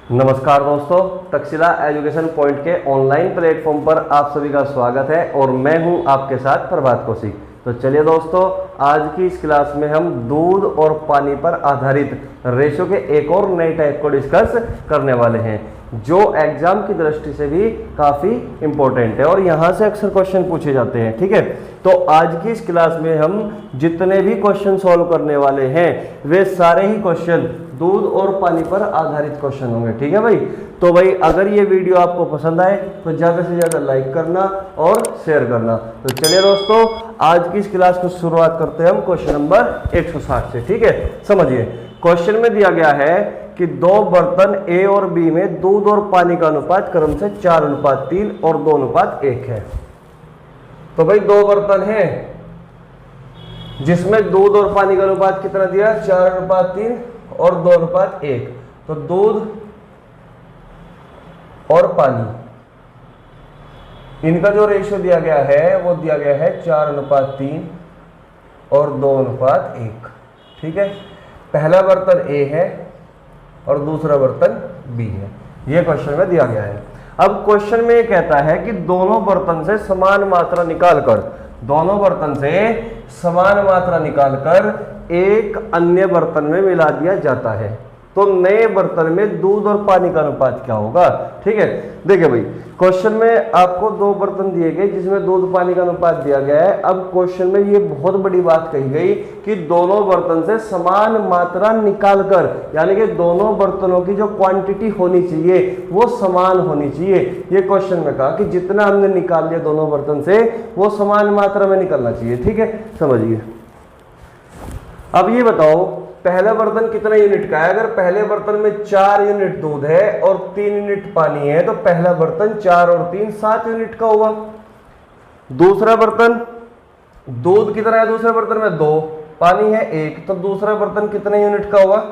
नमस्कार दोस्तों, Takshashila education point के ऑनलाइन प्लेटफॉर्म पर आप सभी का स्वागत है और मैं हूं आपके साथ प्रभात कौशिक। तो चलिए दोस्तों, आज की इस क्लास में हम दूध और पानी पर आधारित रेशो के एक और नए टाइप को डिस्कस करने वाले हैं जो एग्जाम की दृष्टि से भी काफ़ी इंपॉर्टेंट है और यहाँ से अक्सर क्वेश्चन पूछे जाते हैं। ठीक है, तो आज की इस क्लास में हम जितने भी क्वेश्चन सॉल्व करने वाले हैं वे सारे ही क्वेश्चन दूध और पानी पर आधारित क्वेश्चन होंगे। ठीक है भाई, तो भाई अगर ये वीडियो आपको पसंद आए तो ज़्यादा से ज़्यादा लाइक करना और शेयर करना। तो चलिए दोस्तों, आज की इस क्लास को शुरुआत करते हैं हम क्वेश्चन नंबर 160 से। ठीक है, समझिए क्वेश्चन में दिया गया है कि दो बर्तन ए और बी में दूध और पानी का अनुपात क्रम से 4:3 और 2:1 है। तो भाई दो बर्तन हैं जिसमें दूध और पानी का अनुपात कितना दिया, 4:3 और 2:1। तो दूध और पानी इनका जो रेशियो दिया गया है वो दिया गया है 4:3 और 2:1। ठीक है, पहला बर्तन ए है और दूसरा बर्तन बी है, ये क्वेश्चन में दिया गया है। अब क्वेश्चन में ये कहता है कि दोनों बर्तन से समान मात्रा निकालकर एक अन्य बर्तन में मिला दिया जाता है। तो नए बर्तन में दूध और पानी का अनुपात क्या होगा। ठीक है, देखिए भाई क्वेश्चन में आपको दो बर्तन दिए गए जिसमें दूध पानी का अनुपात दिया गया है। अब क्वेश्चन में ये बहुत बड़ी बात कही गई कि दोनों बर्तन से समान मात्रा निकालकर, यानी कि दोनों बर्तनों की जो क्वांटिटी होनी चाहिए वो समान होनी चाहिए। ये क्वेश्चन में कहा कि जितना हमने निकाल लिया दोनों बर्तन से वो समान मात्रा में निकलना चाहिए। ठीक है, समझिए। अब ये बताओ पहला बर्तन कितना यूनिट का है। अगर पहले बर्तन में 4 यूनिट दूध है और 3 यूनिट पानी है तो पहला बर्तन 4 और 3 7 यूनिट का होगा। दूसरा बर्तन दूध कितना है, दूसरे बर्तन में 2, पानी है 1, तो दूसरा बर्तन कितने यूनिट का होगा,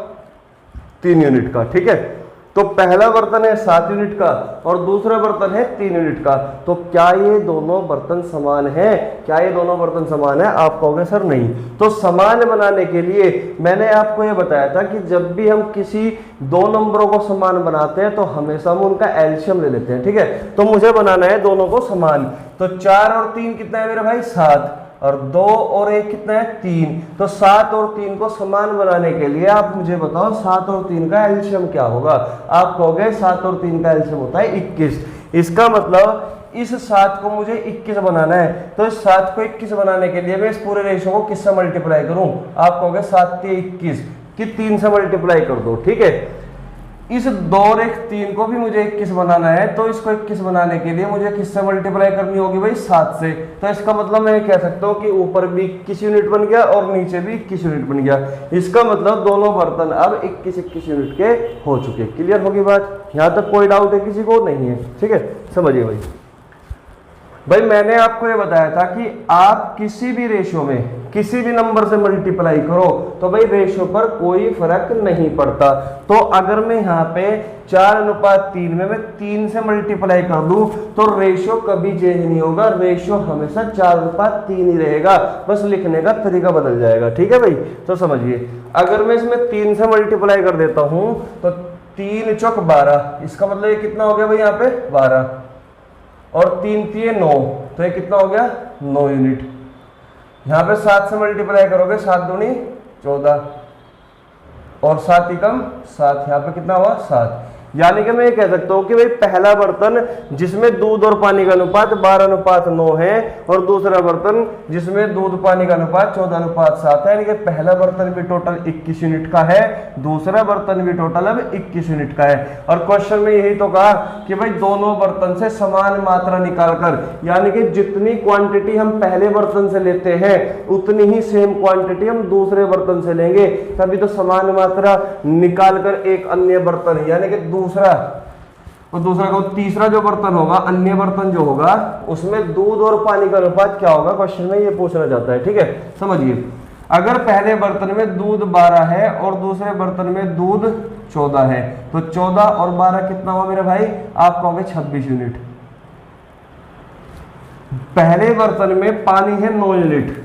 3 यूनिट का। ठीक है, तो पहला बर्तन है 7 यूनिट का और दूसरा बर्तन है 3 यूनिट का। तो क्या ये दोनों बर्तन समान हैं? क्या ये दोनों बर्तन समान है? आप कहोगे सर नहीं। तो समान बनाने के लिए मैंने आपको ये बताया था कि जब भी हम किसी दो नंबरों को समान बनाते हैं तो हमेशा हम उनका एलसीएम ले लेते हैं। ठीक है, तो मुझे बनाना है दोनों को समान। तो 4 और 3 कितना है मेरे भाई, 7, और 2 और 1 कितना है, 3। तो 7 और 3 को समान बनाने के लिए आप मुझे बताओ 7 और 3 का एलसीएम क्या होगा। आप कहोगे 7 और 3 का एलसीएम होता है 21। इसका मतलब इस 7 को मुझे 21 बनाना है। तो इस 7 को 21 बनाने के लिए मैं इस पूरे रेशो को किससे मल्टीप्लाई करूं। आप कहोगे 7 के 21 कि 3 से मल्टीप्लाई कर दो। ठीक है, इस 2 और 1 3 को भी मुझे 21 बनाना है। तो इसको 21 बनाने के लिए मुझे किससे मल्टीप्लाई करनी होगी भाई, 7 से। तो इसका मतलब मैं कह सकता हूँ कि ऊपर भी 21 यूनिट बन गया और नीचे भी 21 यूनिट बन गया। इसका मतलब दोनों बर्तन अब 21-21 यूनिट के हो चुके। क्लियर होगी बात, यहाँ तक कोई डाउट है किसी को? नहीं है। ठीक है, समझिए भाई मैंने आपको ये बताया था कि आप किसी भी रेशो में किसी भी नंबर से मल्टीप्लाई करो तो भाई रेशो पर कोई फर्क नहीं पड़ता। तो अगर मैं यहाँ पे 4:3 में मैं 3 से मल्टीप्लाई कर दूं तो रेशो कभी चेंज नहीं होगा, रेशो हमेशा 4:3 ही रहेगा, बस लिखने का तरीका बदल जाएगा। ठीक है भाई, तो समझिए अगर मैं इसमें 3 से मल्टीप्लाई कर देता हूं तो 3 चौक 12, इसका मतलब ये कितना हो गया भाई, यहाँ पे 12 और 3 3 9, तो ये कितना हो गया, 9 यूनिट। यहाँ पे 7 से मल्टीप्लाई करोगे 7 दूनी 14 और 7 एकम 7, यहाँ पे कितना हुआ 7। यानी कि मैं ये कह सकता हूँ कि भाई पहला बर्तन जिसमें दूध और पानी का अनुपात 12:9 है और दूसरा बर्तन जिसमें दूध पानी का अनुपात 14:7 है। यानी कि पहला बर्तन भी टोटल 21 यूनिट का है, दूसरा बर्तन भी टोटल अब 21 यूनिट का है। और क्वेश्चन में यही तो कहा कि भाई दोनों बर्तन से समान मात्रा निकालकर, यानी कि जितनी क्वांटिटी हम पहले बर्तन से लेते हैं उतनी ही सेम क्वांटिटी हम दूसरे बर्तन से लेंगे, तभी तो समान मात्रा निकालकर एक अन्य बर्तन, यानी कि दूसरा को तीसरा जो बर्तन होगा, अन्य बर्तन जो होगा उसमें दूध और पानी का अनुपात क्या होगा, क्वेश्चन में ये पूछना चाहता है। ठीक है, समझिए अगर पहले बर्तन में दूध 12 है और दूसरे बर्तन में दूध 14 है तो 14 और 12 कितना हुआ मेरे भाई, आप कहोगे 26 यूनिट। पहले बर्तन में पानी है 9 यूनिट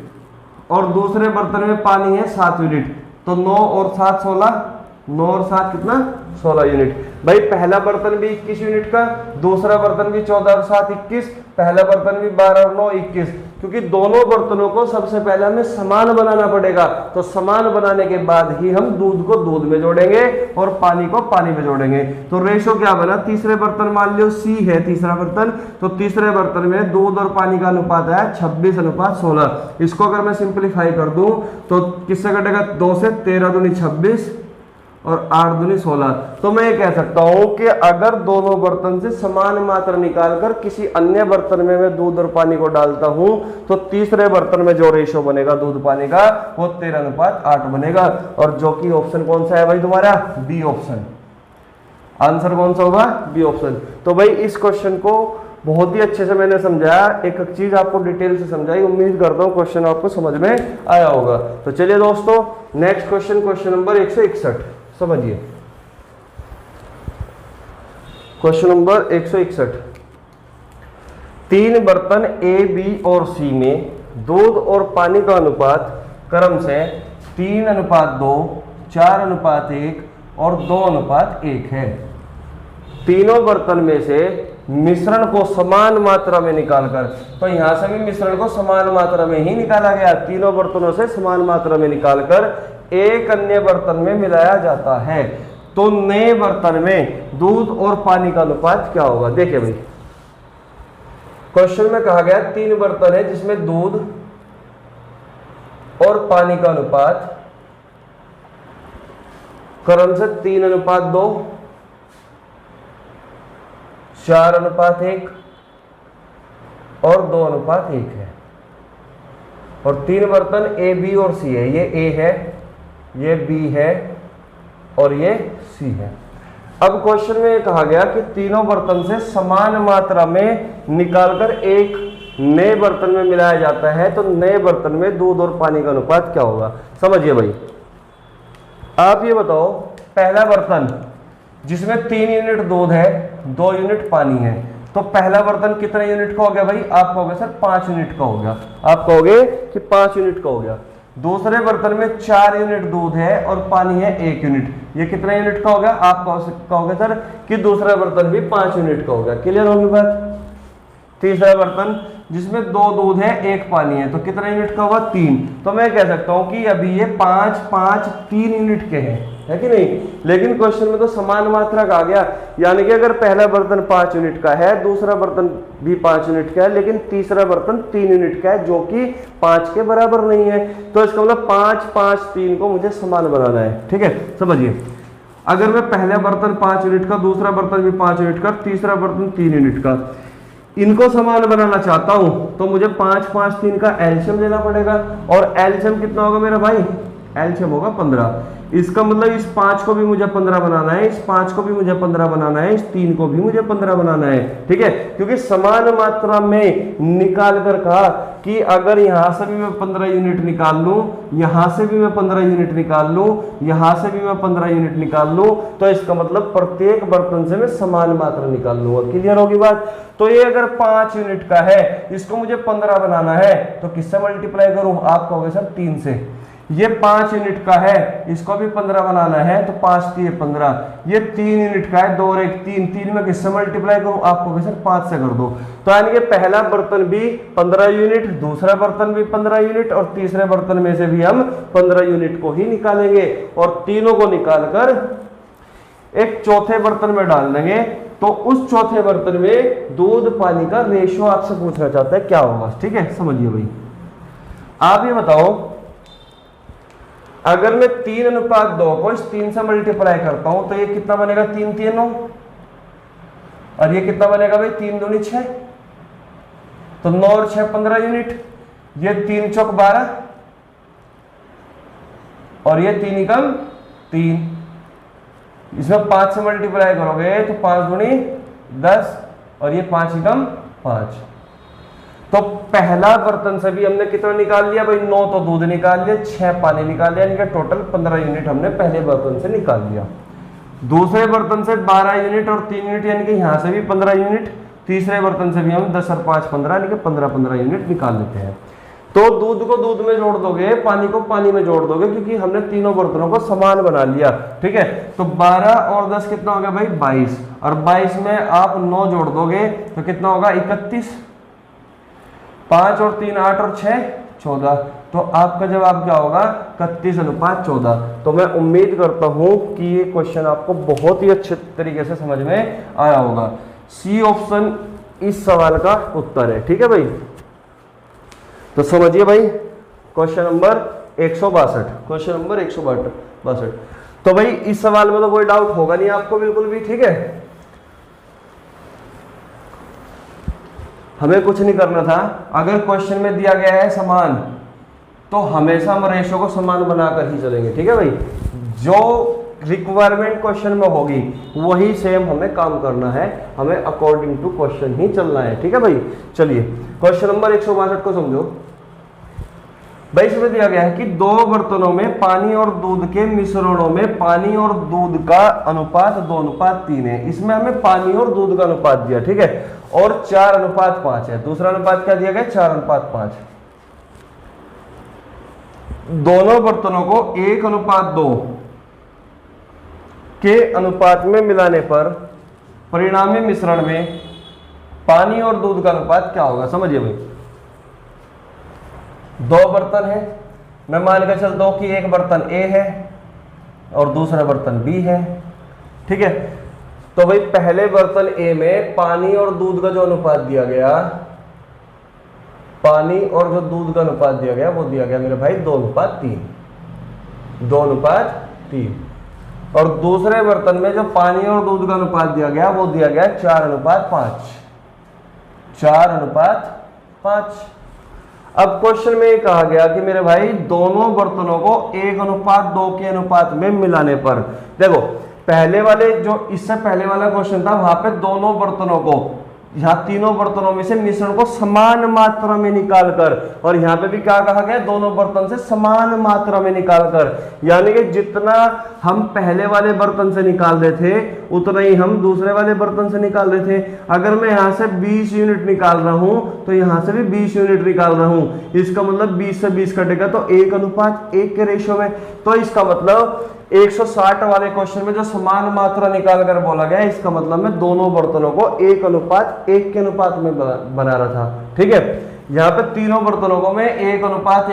और दूसरे बर्तन में पानी है 7 यूनिट, तो 9 और 7 16, 9 और 7 कितना 16 यूनिट। भाई पहला बर्तन भी 21 यूनिट का, दूसरा बर्तन भी 14 और 7 21, पहला बर्तन भी 12 और 9 21, क्योंकि दोनों बर्तनों को सबसे पहले हमें समान बनाना पड़ेगा। तो समान बनाने के बाद ही हम दूध को दूध में जोड़ेंगे और पानी को पानी में जोड़ेंगे। तो रेशो क्या बना, तीसरे बर्तन मान लो C है तीसरा बर्तन, तो तीसरे बर्तन में दूध और पानी का अनुपात है 26:16। इसको अगर मैं सिंप्लीफाई कर दूं तो किससे कटेगा, 2 से, 13 दूनी 26 और 8 दूनी 16। तो मैं ये कह सकता हूं कि अगर दोनों बर्तन से समान मात्रा निकालकर किसी अन्य बर्तन में मैं दूध और पानी को डालता हूं तो तीसरे बर्तन में जो रेशो बनेगा दूध पानी का वो 13:8 बनेगा। और जो कि ऑप्शन कौन सा है भाई तुम्हारा, बी ऑप्शन। आंसर कौन सा होगा, बी ऑप्शन। तो भाई इस क्वेश्चन को बहुत ही अच्छे से मैंने समझाया, एक एक चीज आपको डिटेल से समझाई। उम्मीद करता हूं क्वेश्चन आपको समझ में आया होगा। तो चलिए दोस्तों नेक्स्ट क्वेश्चन, क्वेश्चन नंबर 161 समझिए। क्वेश्चन नंबर 161, 3 बर्तन ए, बी और सी में दूध और पानी का अनुपात क्रम से 3:2, 4:1 और 2:1 है। तीनों बर्तन में से मिश्रण को समान मात्रा में निकालकर, तो यहां से भी मिश्रण को समान मात्रा में ही निकाला गया, तीनों बर्तनों से समान मात्रा में निकालकर एक अन्य बर्तन में मिलाया जाता है। तो नए बर्तन में दूध और पानी का अनुपात क्या होगा। देखिए भाई क्वेश्चन में कहा गया 3 बर्तन है जिसमें दूध और पानी का अनुपात क्रम से 3:2, 4:1 और 2:1 है। और 3 बर्तन ए, बी और सी है। ये ए है, ये बी है और ये सी है। अब क्वेश्चन में कहा गया कि तीनों बर्तन से समान मात्रा में निकालकर एक नए बर्तन में मिलाया जाता है। तो नए बर्तन में दूध और पानी का अनुपात क्या होगा। समझिए भाई, आप ये बताओ, पहला बर्तन जिसमें 3 यूनिट दूध है, 2 यूनिट पानी है, तो पहला बर्तन कितने यूनिट का हो गया भाई, आप कहोगे सर 5 यूनिट का हो गया, आप कहोगे कि 5 यूनिट का हो गया। दूसरे बर्तन में 4 यूनिट दूध है और पानी है 1 यूनिट, ये कितना यूनिट का हो गया, आप कहोगे सर कि दूसरा बर्तन भी 5 यूनिट का हो गया। क्लियर होगी बात। तीसरा बर्तन जिसमें 2 दूध है 1 पानी है, तो कितना यूनिट का होगा, 3। तो मैं कह सकता हूं कि अभी ये 5, 5, 3 यूनिट के हैं, है कि नहीं। लेकिन क्वेश्चन में तो समान मात्रा का आ गया, यानी कि अगर पहला बर्तन 5 यूनिट का है, दूसरा बर्तन भी 5 यूनिट का है, लेकिन तीसरा बर्तन 3 यूनिट का है जो कि 5 के बराबर नहीं है। तो इसका मतलब 5, 5, 3 को मुझे समान बनाना है। ठीक है, समझिए। अगर मैं पहला बर्तन 5 यूनिट का, दूसरा बर्तन भी 5 यूनिट का, तीसरा बर्तन 3 यूनिट का, इनको समान बनाना चाहता हूं तो मुझे 5, 5, 3 का एलसीएम लेना पड़ेगा। और एलसीएम कितना होगा मेरा भाई, एलसीएम होगा 15। इसका मतलब इस 5 को भी मुझे 15 बनाना है, इस 5 को भी मुझे 15 बनाना है, इस 3 को भी मुझे 15 बनाना है। ठीक है, क्योंकि समान मात्रा में निकाल कर कहा कि अगर यहां से भी मैं 15 यूनिट निकाल लूं, यहां से भी मैं 15 यूनिट निकाल लूं, यहां से भी मैं 15 यूनिट निकाल लूं, तो इसका मतलब प्रत्येक बर्तन से मैं समान मात्रा निकाल लूंगा। क्लियर होगी बात। तो ये अगर 5 यूनिट का है, इसको मुझे 15 बनाना है, तो किससे मल्टीप्लाई करूं, आप कहोगे सर 3 से। ये 5 यूनिट का है, इसको भी 15 बनाना है, तो 5 3 15। ये 3 यूनिट का है, 2 और 1 3, 3 में किससे मल्टीप्लाई करूं, आप कहोगे सर 5 से कर दो। तो यानी कि पहला बर्तन भी 15 यूनिट, दूसरा बर्तन भी 15 यूनिट और तीसरे बर्तन में से भी हम 15 यूनिट को ही निकालेंगे और तीनों को निकालकर एक चौथे बर्तन में डाल देंगे। तो उस चौथे बर्तन में दूध पानी का रेशो आपसे पूछना चाहता है क्या होगा। ठीक है, समझिए भाई। आप ये बताओ, अगर मैं 3:2 को इस 3 से मल्टीप्लाई करता हूं तो ये कितना बनेगा, 3 3 9, और ये कितना बनेगा भाई, 3 दूनी 6, तो 9 और 6 15 यूनिट। ये 3 चौक 12 और ये 3 एकम 3। इसमें 5 से मल्टीप्लाई करोगे तो 5 दूनी 10 और ये 5 एकम 5। तो पहला बर्तन से भी हमने कितना निकाल लिया भाई, 9 तो दूध निकाल लिया, 6 पानी निकाल लिया, यानी कि टोटल 15 यूनिट हमने पहले बर्तन से निकाल लिया। दूसरे बर्तन से 12 यूनिट और 3 यूनिट, यानी कि यहां से भी 15 यूनिट, तीसरे बर्तन से भी हम 10 और 5 15, यानी कि 15 यूनिट निकाल लेते हैं। तो दूध को दूध में जोड़ दोगे, पानी को पानी में जोड़ दोगे, क्योंकि हमने तीनों बर्तनों को समान बना लिया। ठीक है, तो 12 और 10 कितना हो गया भाई 22, और 22 में आप 9 जोड़ दोगे तो कितना होगा 31, 5 और 3 8 और 6 14, तो आपका जवाब क्या होगा 31:14। तो मैं उम्मीद करता हूं कि ये क्वेश्चन आपको बहुत ही अच्छे तरीके से समझ में आया होगा। सी ऑप्शन इस सवाल का उत्तर है। ठीक है भाई, तो समझिए भाई क्वेश्चन नंबर 162, क्वेश्चन नंबर 162। तो भाई इस सवाल में तो कोई डाउट होगा नहीं आपको बिल्कुल भी। ठीक है, हमें कुछ नहीं करना था। अगर क्वेश्चन में दिया गया है समान, तो हमेशा हम रेशो को समान बनाकर ही चलेंगे। ठीक है भाई, जो रिक्वायरमेंट क्वेश्चन में होगी वही सेम हमें काम करना है, हमें अकॉर्डिंग टू क्वेश्चन ही चलना है। ठीक है भाई, चलिए क्वेश्चन नंबर 162 को समझो भाई। इसमें दिया गया है कि 2 बर्तनों में पानी और दूध के मिश्रणों में पानी और दूध का अनुपात 2:3 है। इसमें हमें पानी और दूध का अनुपात दिया, ठीक है, और 4:5 है। दूसरा अनुपात क्या दिया गया 4:5। दोनों बर्तनों को 1:2 के अनुपात में मिलाने पर परिणामी मिश्रण में पानी और दूध का अनुपात क्या होगा। समझिए भाई, 2 बर्तन है, मैं मान के चलता हूं कि एक बर्तन ए है और दूसरा बर्तन बी है। ठीक है, तो भाई पहले बर्तन ए में पानी और दूध का जो अनुपात दिया गया, पानी और जो दूध का अनुपात दिया गया वो दिया गया मेरे भाई 2:3, 2:3। और दूसरे बर्तन में जो पानी और दूध का अनुपात दिया गया वो दिया गया 4:5, 4:5। अब क्वेश्चन में ये कहा गया कि मेरे भाई दोनों बर्तनों को 1:2 के अनुपात में मिलाने पर, देखो पहले वाले जो इससे पहले वाला क्वेश्चन था वहां पे दोनों बर्तनों को, यहाँ तीनों बर्तनों में से मिश्रण को समान मात्रा में निकालकर, और यहाँ पे भी क्या कहा गया दोनों बर्तन से समान मात्रा में निकालकर, यानी कि जितना हम पहले वाले बर्तन से निकाल रहे थे उतना ही हम दूसरे वाले बर्तन से निकाल रहे थे। अगर मैं यहाँ से 20 यूनिट निकाल रहा हूं तो यहाँ से भी 20 यूनिट निकाल रहा हूं, इसका मतलब 20 से 20 कटेगा तो 1:1 के रेशियो में। तो इसका मतलब 160 वाले क्वेश्चन में जो समान मात्रा निकाल कर बोला गया, इसका मतलब मैं दोनों बर्तनों को 1:1 के अनुपात में बना रहा था। ठीक है, यहाँ पे तीनों बर्तनों को मैं 1:1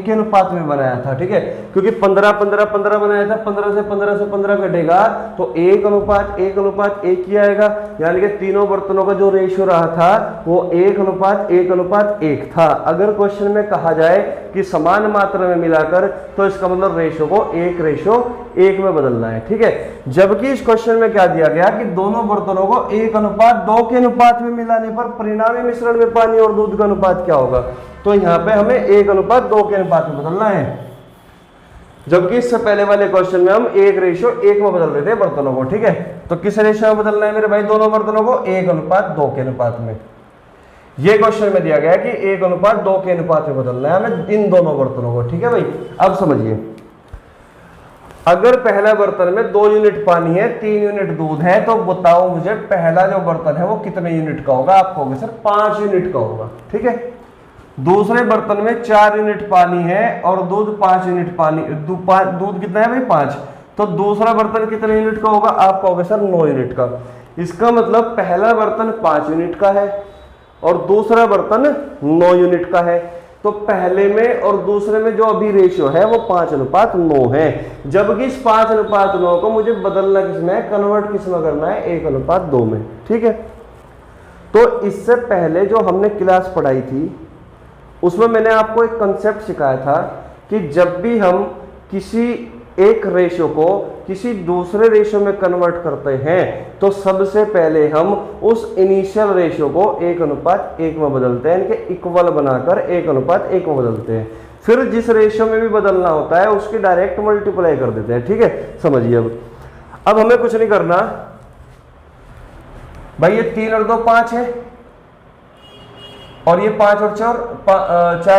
के अनुपात में बनाया था। ठीक है, क्योंकि 15 बनाया था, 15 से 15 कटेगा तो 1:1 ही आएगा, यानी कि तीनों बर्तनों का जो रेशियो रहा था वो 1:1 था। अगर क्वेश्चन में कहा जाए कि समान मात्रा में मिलाकर, तो इसका मतलब रेशियो को 1:1 में बदलना है। ठीक है, जबकि इस क्वेश्चन में क्या दिया गया कि दोनों बर्तनों को 1:2 के अनुपात में मिलाने पर परिणामी मिश्रण में पानी और दूध का अनुपात क्या होगा। तो यहाँ पे हमें 1:2 के अनुपात में बदलना है, जबकि इससे पहले वाले क्वेश्चन में हम 1:1 में बदल रहे थे बर्तनों को। ठीक है, तो किस रेशियो में बदलना है मेरे भाई दोनों बर्तनों को 1:2 के अनुपात में। ये क्वेश्चन में दिया गया है कि 1:2 के अनुपात में बदलना है हमें इन दोनों बर्तनों को। ठीक है भाई, अब समझिए, अगर पहला बर्तन में 2 यूनिट पानी है, 3 यूनिट दूध है, तो बताओ मुझे पहला जो बर्तन है वो कितने यूनिट का होगा। आप कहोगे सर 5 यूनिट का होगा। ठीक है, दूसरे बर्तन में 4 यूनिट पानी है और दूध 5 यूनिट पानी, दूध कितना है भाई 5, तो दूसरा बर्तन कितने यूनिट का होगा। आप कहोगे सर 9 यूनिट का। इसका मतलब पहला बर्तन 5 यूनिट का है और दूसरा बर्तन 9 यूनिट का है। तो पहले में और दूसरे में जो अभी रेशियो है वो 5:9 है, जबकि इस 5:9 को मुझे बदलना किसमें, कन्वर्ट किसमें करना है 1:2 में। ठीक है, तो इससे पहले जो हमने क्लास पढ़ाई थी उसमें मैंने आपको एक कंसेप्ट सिखाया था कि जब भी हम किसी एक रेशियो को किसी दूसरे रेशियो में कन्वर्ट करते हैं तो सबसे पहले हम उस इनिशियल रेशियो को 1:1 में बदलते हैं, इनके इक्वल बनाकर 1:1 में बदलते हैं। फिर जिस रेशियो में भी बदलना होता है उसकी डायरेक्ट मल्टीप्लाई कर देते हैं। ठीक है, समझिए, अब हमें कुछ नहीं करना भाई। ये 3 और 2 5 है और ये 5 और 4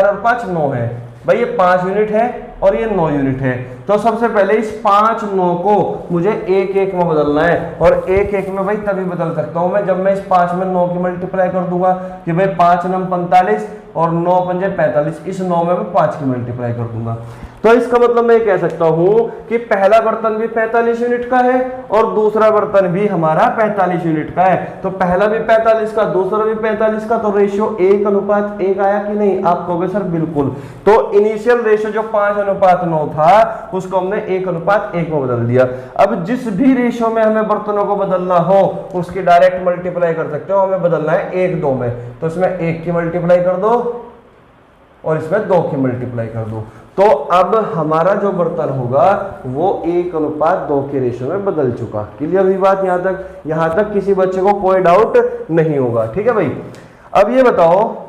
और 5 9 है भाई। ये 5 यूनिट है और ये 9 यूनिट है। तो सबसे पहले इस 5 9 को मुझे 1 1 में बदलना है, और 1 1 में भाई तभी बदल सकता हूं मैं जब मैं इस 5 में 9 की मल्टीप्लाई कर दूंगा कि भाई 5 9 45 और 9 पंजे 45, इस 9 में मैं 5 की मल्टीप्लाई कर दूंगा। तो इसका मतलब मैं कह सकता हूं कि पहला बर्तन भी 45 यूनिट का है और दूसरा बर्तन भी हमारा 45 यूनिट का है। तो पहला भी 45 का, दूसरा भी 45 का, तो रेशियो 1:1 आया कि नहीं? आप कहोगे सर बिल्कुल। तो इनिशियल रेशियो जो 5:9 था उसको हमने 1:1 में बदल दिया। अब जिस भी रेशियो में हमें बर्तनों को बदलना हो उसकी डायरेक्ट मल्टीप्लाई कर सकते हो, हमें बदलना है 1 2 में, तो इसमें 1 की मल्टीप्लाई कर दो और इसमें 2 की मल्टीप्लाई कर दो। तो अब हमारा जो बर्तन होगा वो 1:2 के रेशियो में बदल चुका। क्लियर हुई बात? यहां तक किसी बच्चे को कोई डाउट नहीं होगा, ठीक है भाई। अब ये बताओ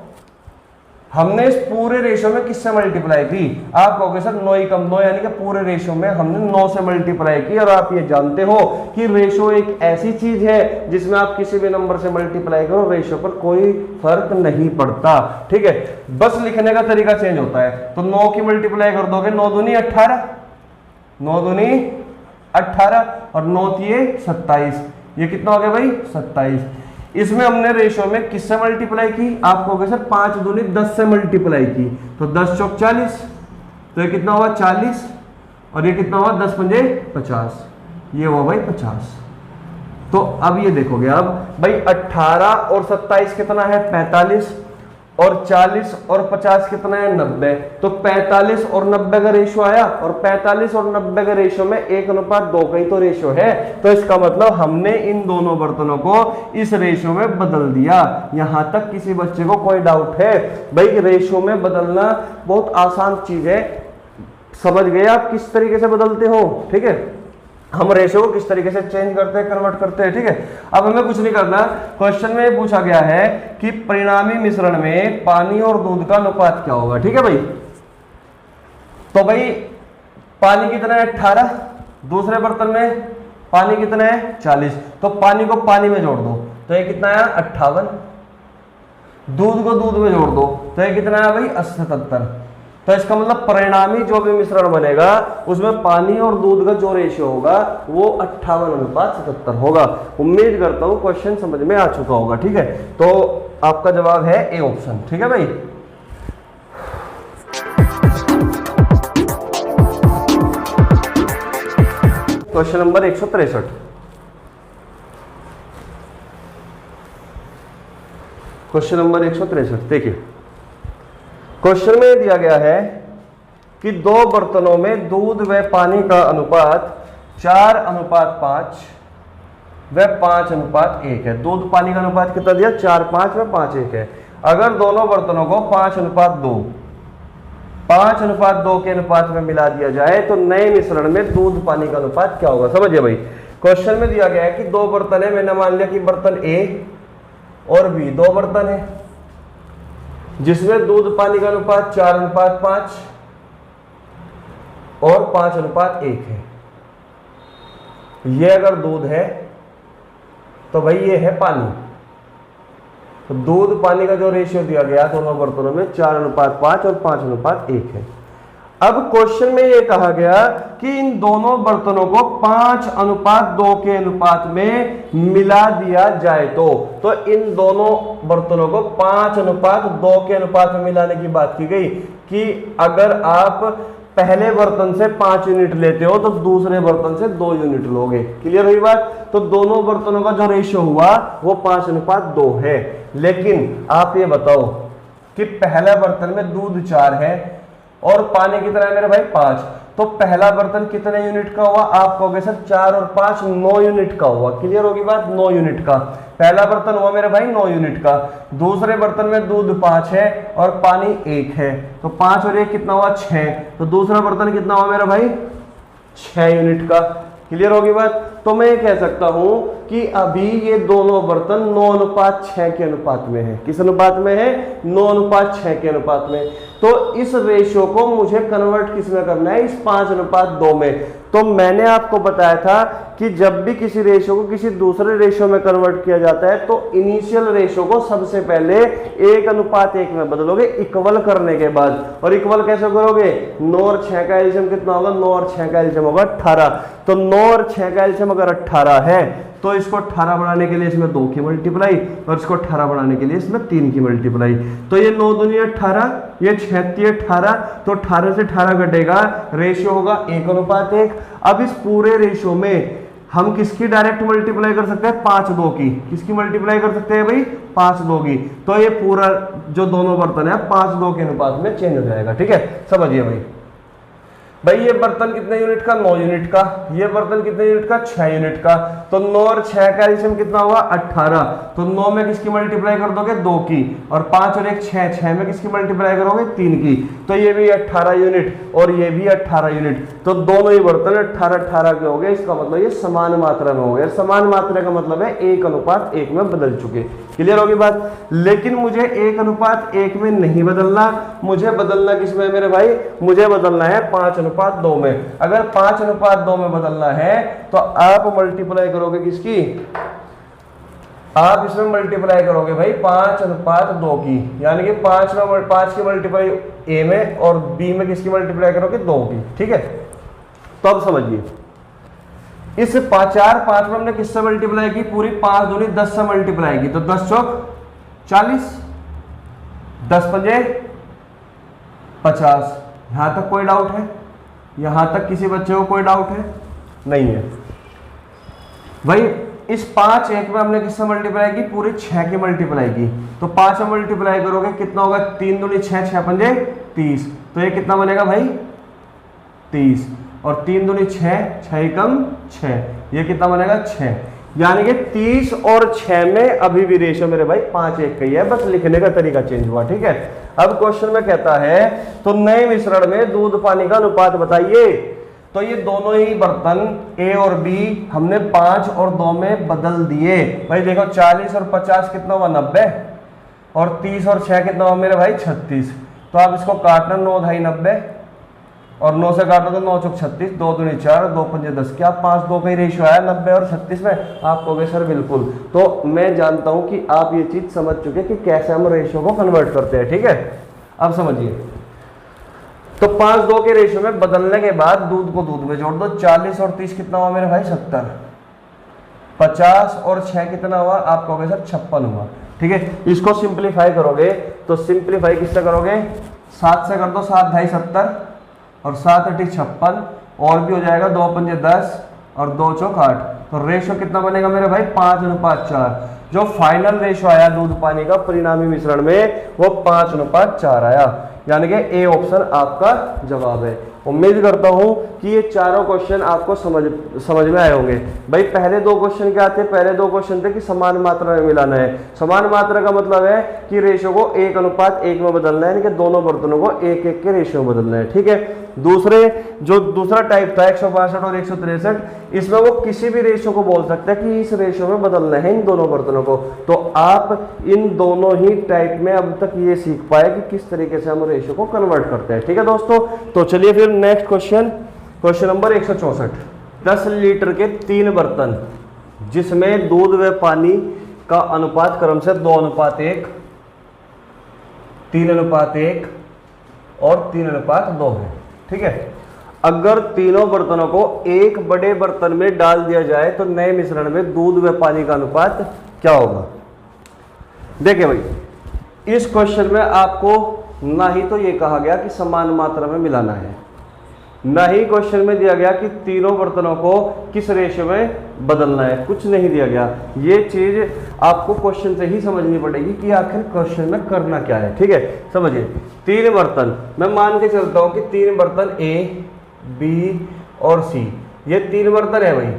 हमने इस पूरे रेशियो में किससे मल्टीप्लाई की? आप कहोगे सर 9 कम 9, यानी कि पूरे रेशियो में हमने 9 से मल्टीप्लाई की। और आप ये जानते हो कि रेशियो एक ऐसी चीज है जिसमें आप किसी भी नंबर से मल्टीप्लाई करो रेशियो पर कोई फर्क नहीं पड़ता, ठीक है, बस लिखने का तरीका चेंज होता है। तो 9 की मल्टीप्लाई कर दोगे, 9 दूनी 18, 9 दूनी 18 और 9 तिये 27, ये कितना हो गया भाई? 27। इसमें हमने रेशियो में किससे मल्टीप्लाई की? आप कहोगे सर 5 दूनी 10 से मल्टीप्लाई की, तो 10 चौक 40, तो ये कितना हुआ? 40, और ये कितना हुआ? 10 पंजे 50, ये हुआ भाई 50। तो अब ये देखोगे, अब भाई 18 और 27 कितना है? 45, और 40 और 50 कितना है? 90। तो 45 और 90 का रेशियो आया, और 45 और 90 का रेशियो में 1:2 का ही तो रेशियो है। तो इसका मतलब हमने इन दोनों बर्तनों को इस रेशियो में बदल दिया। यहां तक किसी बच्चे को कोई डाउट है? भाई रेशियो में बदलना बहुत आसान चीज है, समझ गए आप किस तरीके से बदलते हो, ठीक है। हम रेशियो को किस तरीके से चेंज करते हैं, कन्वर्ट करते हैं, ठीक है। अब हमें कुछ नहीं करना। क्वेश्चन में पूछा गया है कि परिणामी मिश्रण में पानी और दूध का अनुपात क्या होगा, ठीक है भाई। तो भाई पानी कितना है? 18, दूसरे बर्तन में पानी कितना है? 40, तो पानी को पानी में जोड़ दो, तो ये कितना है? 58। दूध को दूध में जोड़ दो, तो ये कितना है भाई? 77। तो इसका मतलब परिणामी जो भी मिश्रण बनेगा उसमें पानी और दूध का जो रेशियो होगा वो 58:77 होगा। उम्मीद करता हूं क्वेश्चन समझ में आ चुका होगा, ठीक है। तो आपका जवाब है ए ऑप्शन, ठीक है भाई। क्वेश्चन नंबर 163, क्वेश्चन नंबर 163 देखिए। क्वेश्चन में दिया गया है कि दो बर्तनों में दूध व पानी का अनुपात 4:5 व 5:1 है। दूध पानी का अनुपात कितना दिया? 4:5 व 5:1 है। अगर दोनों बर्तनों को 5:2 के अनुपात में मिला दिया जाए तो नए मिश्रण में दूध पानी का अनुपात क्या होगा? समझिए भाई, क्वेश्चन में दिया गया है कि दो बर्तन है। मैंने मान लिया कि बर्तन ए और बी दो बर्तन है जिसमें दूध पानी का अनुपात 4:5 और 5:1 है। ये अगर दूध है तो भाई ये है पानी। तो दूध पानी का जो रेशियो दिया गया दोनों बर्तनों में 4:5 और 5:1 है। अब क्वेश्चन में ये कहा गया कि इन दोनों बर्तनों को 5:2 के अनुपात में मिला दिया जाए तो इन दोनों बर्तनों को 5:2 के अनुपात में मिलाने की बात की गई कि अगर आप पहले बर्तन से 5 यूनिट लेते हो तो दूसरे बर्तन से 2 यूनिट लोगे। क्लियर हुई बात? तो दोनों बर्तनों का जो रेशियो हुआ वो 5:2 है। लेकिन आप ये बताओ कि पहला बर्तन में दूध 4 है और पानी कितना है मेरे भाई? 5। तो पहला बर्तन कितने यूनिट का हुआ? आप कहोगे सर 4 और 5 9 यूनिट का हुआ। क्लियर होगी बात? 9 यूनिट का पहला बर्तन हुआ मेरे भाई 9 यूनिट का। दूसरे बर्तन में दूध 5 है और पानी 1 है, तो 5 और 1 कितना हुआ? 6। तो दूसरा बर्तन कितना हुआ मेरा भाई? 6 यूनिट का। क्लियर होगी बात? तो मैं ये कह सकता हूं कि अभी ये दोनों बर्तन 9:6 के अनुपात में है। किस अनुपात में है? 9:6 के अनुपात में। तो इस रेशियो को मुझे कन्वर्ट किस में करना है? इस 5:2 में। तो मैंने आपको बताया था कि जब भी किसी रेशो को किसी दूसरे रेशो में कन्वर्ट किया जाता है तो इनिशियल रेशो को सबसे पहले 1:1 में बदलोगे इक्वल करने के बाद। और इक्वल कैसे करोगे? 9 और 6 का एलसीएम कितना होगा? 9 और 6 का एलसीएम होगा 18। तो 9 और 6 का एलसीएम अगर 18 है तो इसको 18 बढ़ाने के लिए इसमें 2 की मल्टीप्लाई और इसको 18 बढ़ाने के लिए इसमें 3 की मल्टीप्लाई। तो ये 9 दूनी 18, ये 6 18, तो 18 से 18 घटेगा, रेशियो होगा 1:1। अब इस पूरे रेशियो में हम किसकी डायरेक्ट मल्टीप्लाई कर सकते हैं? 5 2 की। किसकी मल्टीप्लाई कर सकते हैं भाई? 5 2 की। तो ये पूरा जो दोनों बर्तन है 5 2 के अनुपात में चेंज हो जाएगा। ठीक है, समझिए भाई ये बर्तन कितने यूनिट का? 9 यूनिट का। ये बर्तन कितने यूनिट का? 6 यूनिट का। तो 9 और 6 का एलसीएम कितना होगा? 18। तो 9 में किसकी मल्टीप्लाई कर दोगे? 2 की। और 5 और 1 6, 6 में किसकी मल्टीप्लाई करोगे? 3 की। तो ये भी 18 यूनिट और ये भी 18 यूनिट। तो दोनों ही बर्तन 18 के हो गए। इसका मतलब ये समान मात्रा में हो गए। समान मात्रा का मतलब है 1:1 में बदल चुके। क्लियर होगी बात? लेकिन मुझे 1:1 में नहीं बदलना, मुझे बदलना किसमें मेरे भाई? मुझे बदलना है 5:2 में। अगर 5:2 में बदलना है तो आप मल्टीप्लाई करोगे किसकी? आप इसमें मल्टीप्लाई करोगे भाई 5:2 की, यानी कि 5 की मल्टीप्लाई ए में और बी में किसकी मल्टीप्लाई करोगे? 2 की। ठीक है, तो अब समझिए इस 4 5 में हमने किससे मल्टीप्लाई की? पूरी 5 दूनी 10 से मल्टीप्लाई की। तो 10 चौक 40, 10 पंजे 50। यहां तक कोई डाउट है? यहां तक किसी बच्चे को कोई डाउट है? नहीं है भाई। इस 5 1 में हमने किससे मल्टीप्लाई की? पूरी 6 की मल्टीप्लाई की। तो 5 में मल्टीप्लाई करोगे कितना होगा? 3 दूनी 6, 6 पंजे 30। तो ये कितना बनेगा भाई? 30। और 3 दूनी 6, 6 कम 6, ये कितना बनेगा? 6। यानी कि 30 और 6 में अभी भी रेशियो मेरे भाई 5 1 का ही है, बस लिखने का तरीका चेंज हुआ। ठीक है, अब क्वेश्चन में कहता है तो नए मिश्रण में दूध पानी का अनुपात बताइए। तो ये दोनों ही बर्तन ए और बी हमने 5 और 2 में बदल दिए। भाई देखो 40 और 50 कितना हुआ? 90। और 30 और 6 कितना हुआ मेरे भाई? 36। तो आप इसको काटना 9 2 90 और 9 से काटो तो 9 चौक 36, 2 दूनी 4, 2 पंजे 10। क्या 5 2 का ही रेशियो आया 90 और 36 में? आप कहोगे सर बिल्कुल। तो मैं जानता हूं कि आप ये चीज समझ चुके कि कैसे हम रेशियो को कन्वर्ट करते हैं। ठीक है, अब समझिए तो 5 2 के रेशियो में बदलने के बाद दूध को दूध में जोड़ दो। 40 और 30 कितना हुआ मेरे भाई? 70। 50 और 6 कितना हुआ? आप कहोगे सर 56 हुआ। ठीक है, इसको सिंप्लीफाई करोगे तो सिंप्लीफाई किससे करोगे? 7 से कर दो, 7 2 70 और 7 8 56 और भी हो जाएगा 2 पंजे 10 और 2 चौक 8। तो रेशियो कितना बनेगा मेरे भाई? 5:4। जो फाइनल रेशियो आया दूध पानी का परिणामी मिश्रण में वो 5:4 आया। यानी कि ए ऑप्शन आपका जवाब है। उम्मीद करता हूं कि ये चारों क्वेश्चन आपको समझ में आए होंगे। भाई पहले 2 क्वेश्चन क्या थे? पहले 2 क्वेश्चन थे कि समान मात्रा में मिलाना है। समान मात्रा का मतलब है कि रेशियो को 1:1 में बदलना है, यानी कि दोनों बर्तनों को 1 1 के रेशियो में बदलना है। ठीक है, दूसरा टाइप था 162 और 163, इसमें वो किसी भी रेशियो को बोल सकता है कि इस रेशियो में बदलना है इन दोनों बर्तनों को। तो आप इन दोनों ही टाइप में अब तक ये सीख पाए कि किस तरीके से हम रेशियो को कन्वर्ट करते हैं। ठीक है दोस्तों, तो चलिए फिर नेक्स्ट क्वेश्चन नंबर 164। 10 लीटर के 3 बर्तन जिसमें दूध व पानी का अनुपात क्रम से 2:1, 3:1 और 3:2 है। ठीक है, अगर तीनों बर्तनों को एक बड़े बर्तन में डाल दिया जाए तो नए मिश्रण में दूध व पानी का अनुपात क्या होगा? देखिए भाई, इस क्वेश्चन में आपको ना ही तो ये कहा गया कि समान मात्रा में मिलाना है, ना ही क्वेश्चन में दिया गया कि तीनों बर्तनों को किस रेशियो में बदलना है, कुछ नहीं दिया गया। ये चीज आपको क्वेश्चन से ही समझनी पड़ेगी कि आखिर क्वेश्चन में करना क्या है। ठीक है, समझिए 3 बर्तन, मैं मान के चलता हूं कि 3 बर्तन ए बी और सी, ये 3 बर्तन है भाई,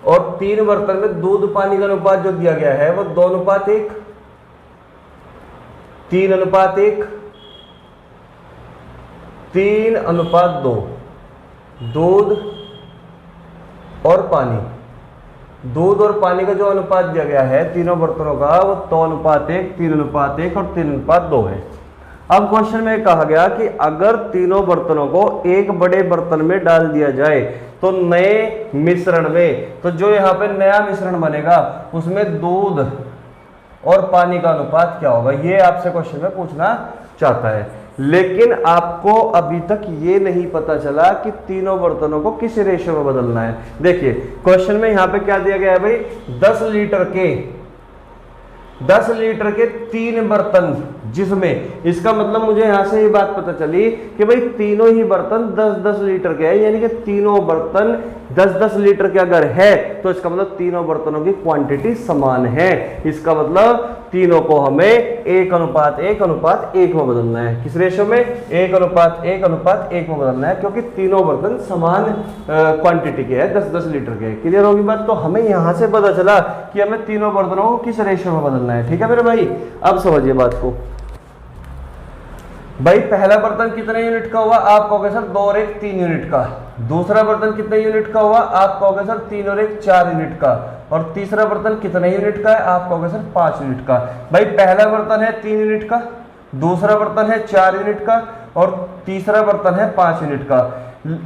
और 3 बर्तन में दूध पानी का अनुपात जो दिया गया है वो 2:1, 3:1, 3:2, दूध और पानी। दूध और पानी का जो अनुपात दिया गया है तीनों बर्तनों का वो 2:1, 3:1 और 3:2 है। अब क्वेश्चन में कहा गया कि अगर तीनों बर्तनों को एक बड़े बर्तन में डाल दिया जाए तो नए मिश्रण में, तो जो यहाँ पे नया मिश्रण बनेगा उसमें दूध और पानी का अनुपात क्या होगा, ये आपसे क्वेश्चन में पूछना चाहता है। लेकिन आपको अभी तक ये नहीं पता चला कि तीनों बर्तनों को किस रेशियो में बदलना है। देखिए क्वेश्चन में यहाँ पे क्या दिया गया है भाई, 10 लीटर के 3 बर्तन, जिसमें इसका मतलब मुझे यहां से ये बात पता चली कि भाई तीनों ही बर्तन 10-10 लीटर के हैं, यानी कि तीनों बर्तन 10-10 लीटर के अगर है तो इसका मतलब तीनों बर्तनों की क्वांटिटी समान है। इसका मतलब तीनों को हमें 1:1:1 में बदलना है। किस रेशियो में? 1:1:1 में बदलना है, क्योंकि तीनों बर्तन समान क्वांटिटी के हैं, 10-10 लीटर के। क्लियर होगी बात? तो हमें यहां से पता चला कि हमें तीनों बर्तनों को किस रेशियो में बदलना है। ठीक है मेरे भाई, अब समझिए बात को। भाई पहला बर्तन कितने यूनिट का हुआ? आप कहोगे सर 2 और 1 3 यूनिट का। दूसरा बर्तन कितने यूनिट का हुआ? आप कहोगे सर 3 और 1 4 यूनिट का। और तीसरा बर्तन कितने यूनिट का है? आप कहोगे सर 5 यूनिट का। भाई पहला बर्तन है 3 यूनिट का, दूसरा बर्तन है 4 यूनिट का और तीसरा बर्तन है 5 यूनिट का।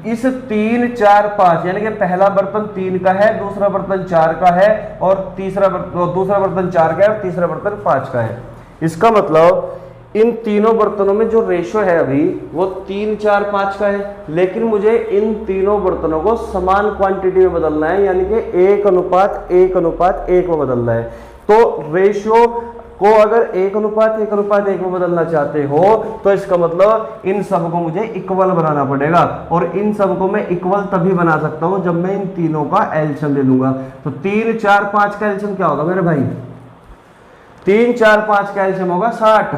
इस 3 4 5 यानी कि पहला बर्तन 3 का है, दूसरा बर्तन 4 का है और दूसरा बर्तन 4 का है और तीसरा बर्तन 5 का है। इसका मतलब इन तीनों बर्तनों में जो रेशो है अभी वो 3 4 5 का है, लेकिन मुझे इन तीनों बर्तनों को समान क्वांटिटी में बदलना है, यानी कि 1:1:1 में बदलना है। तो रेशियो को अगर 1:1:1 में बदलना चाहते हो तो इसका मतलब इन सब को मुझे इक्वल बनाना पड़ेगा, और इन सब को मैं इक्वल तभी बना सकता हूं जब मैं इन तीनों का एलसीएम ले लूंगा। तो 3 4 5 का एलसीएम क्या होगा मेरे भाई? 3 4 5 का एलसीएम होगा 60।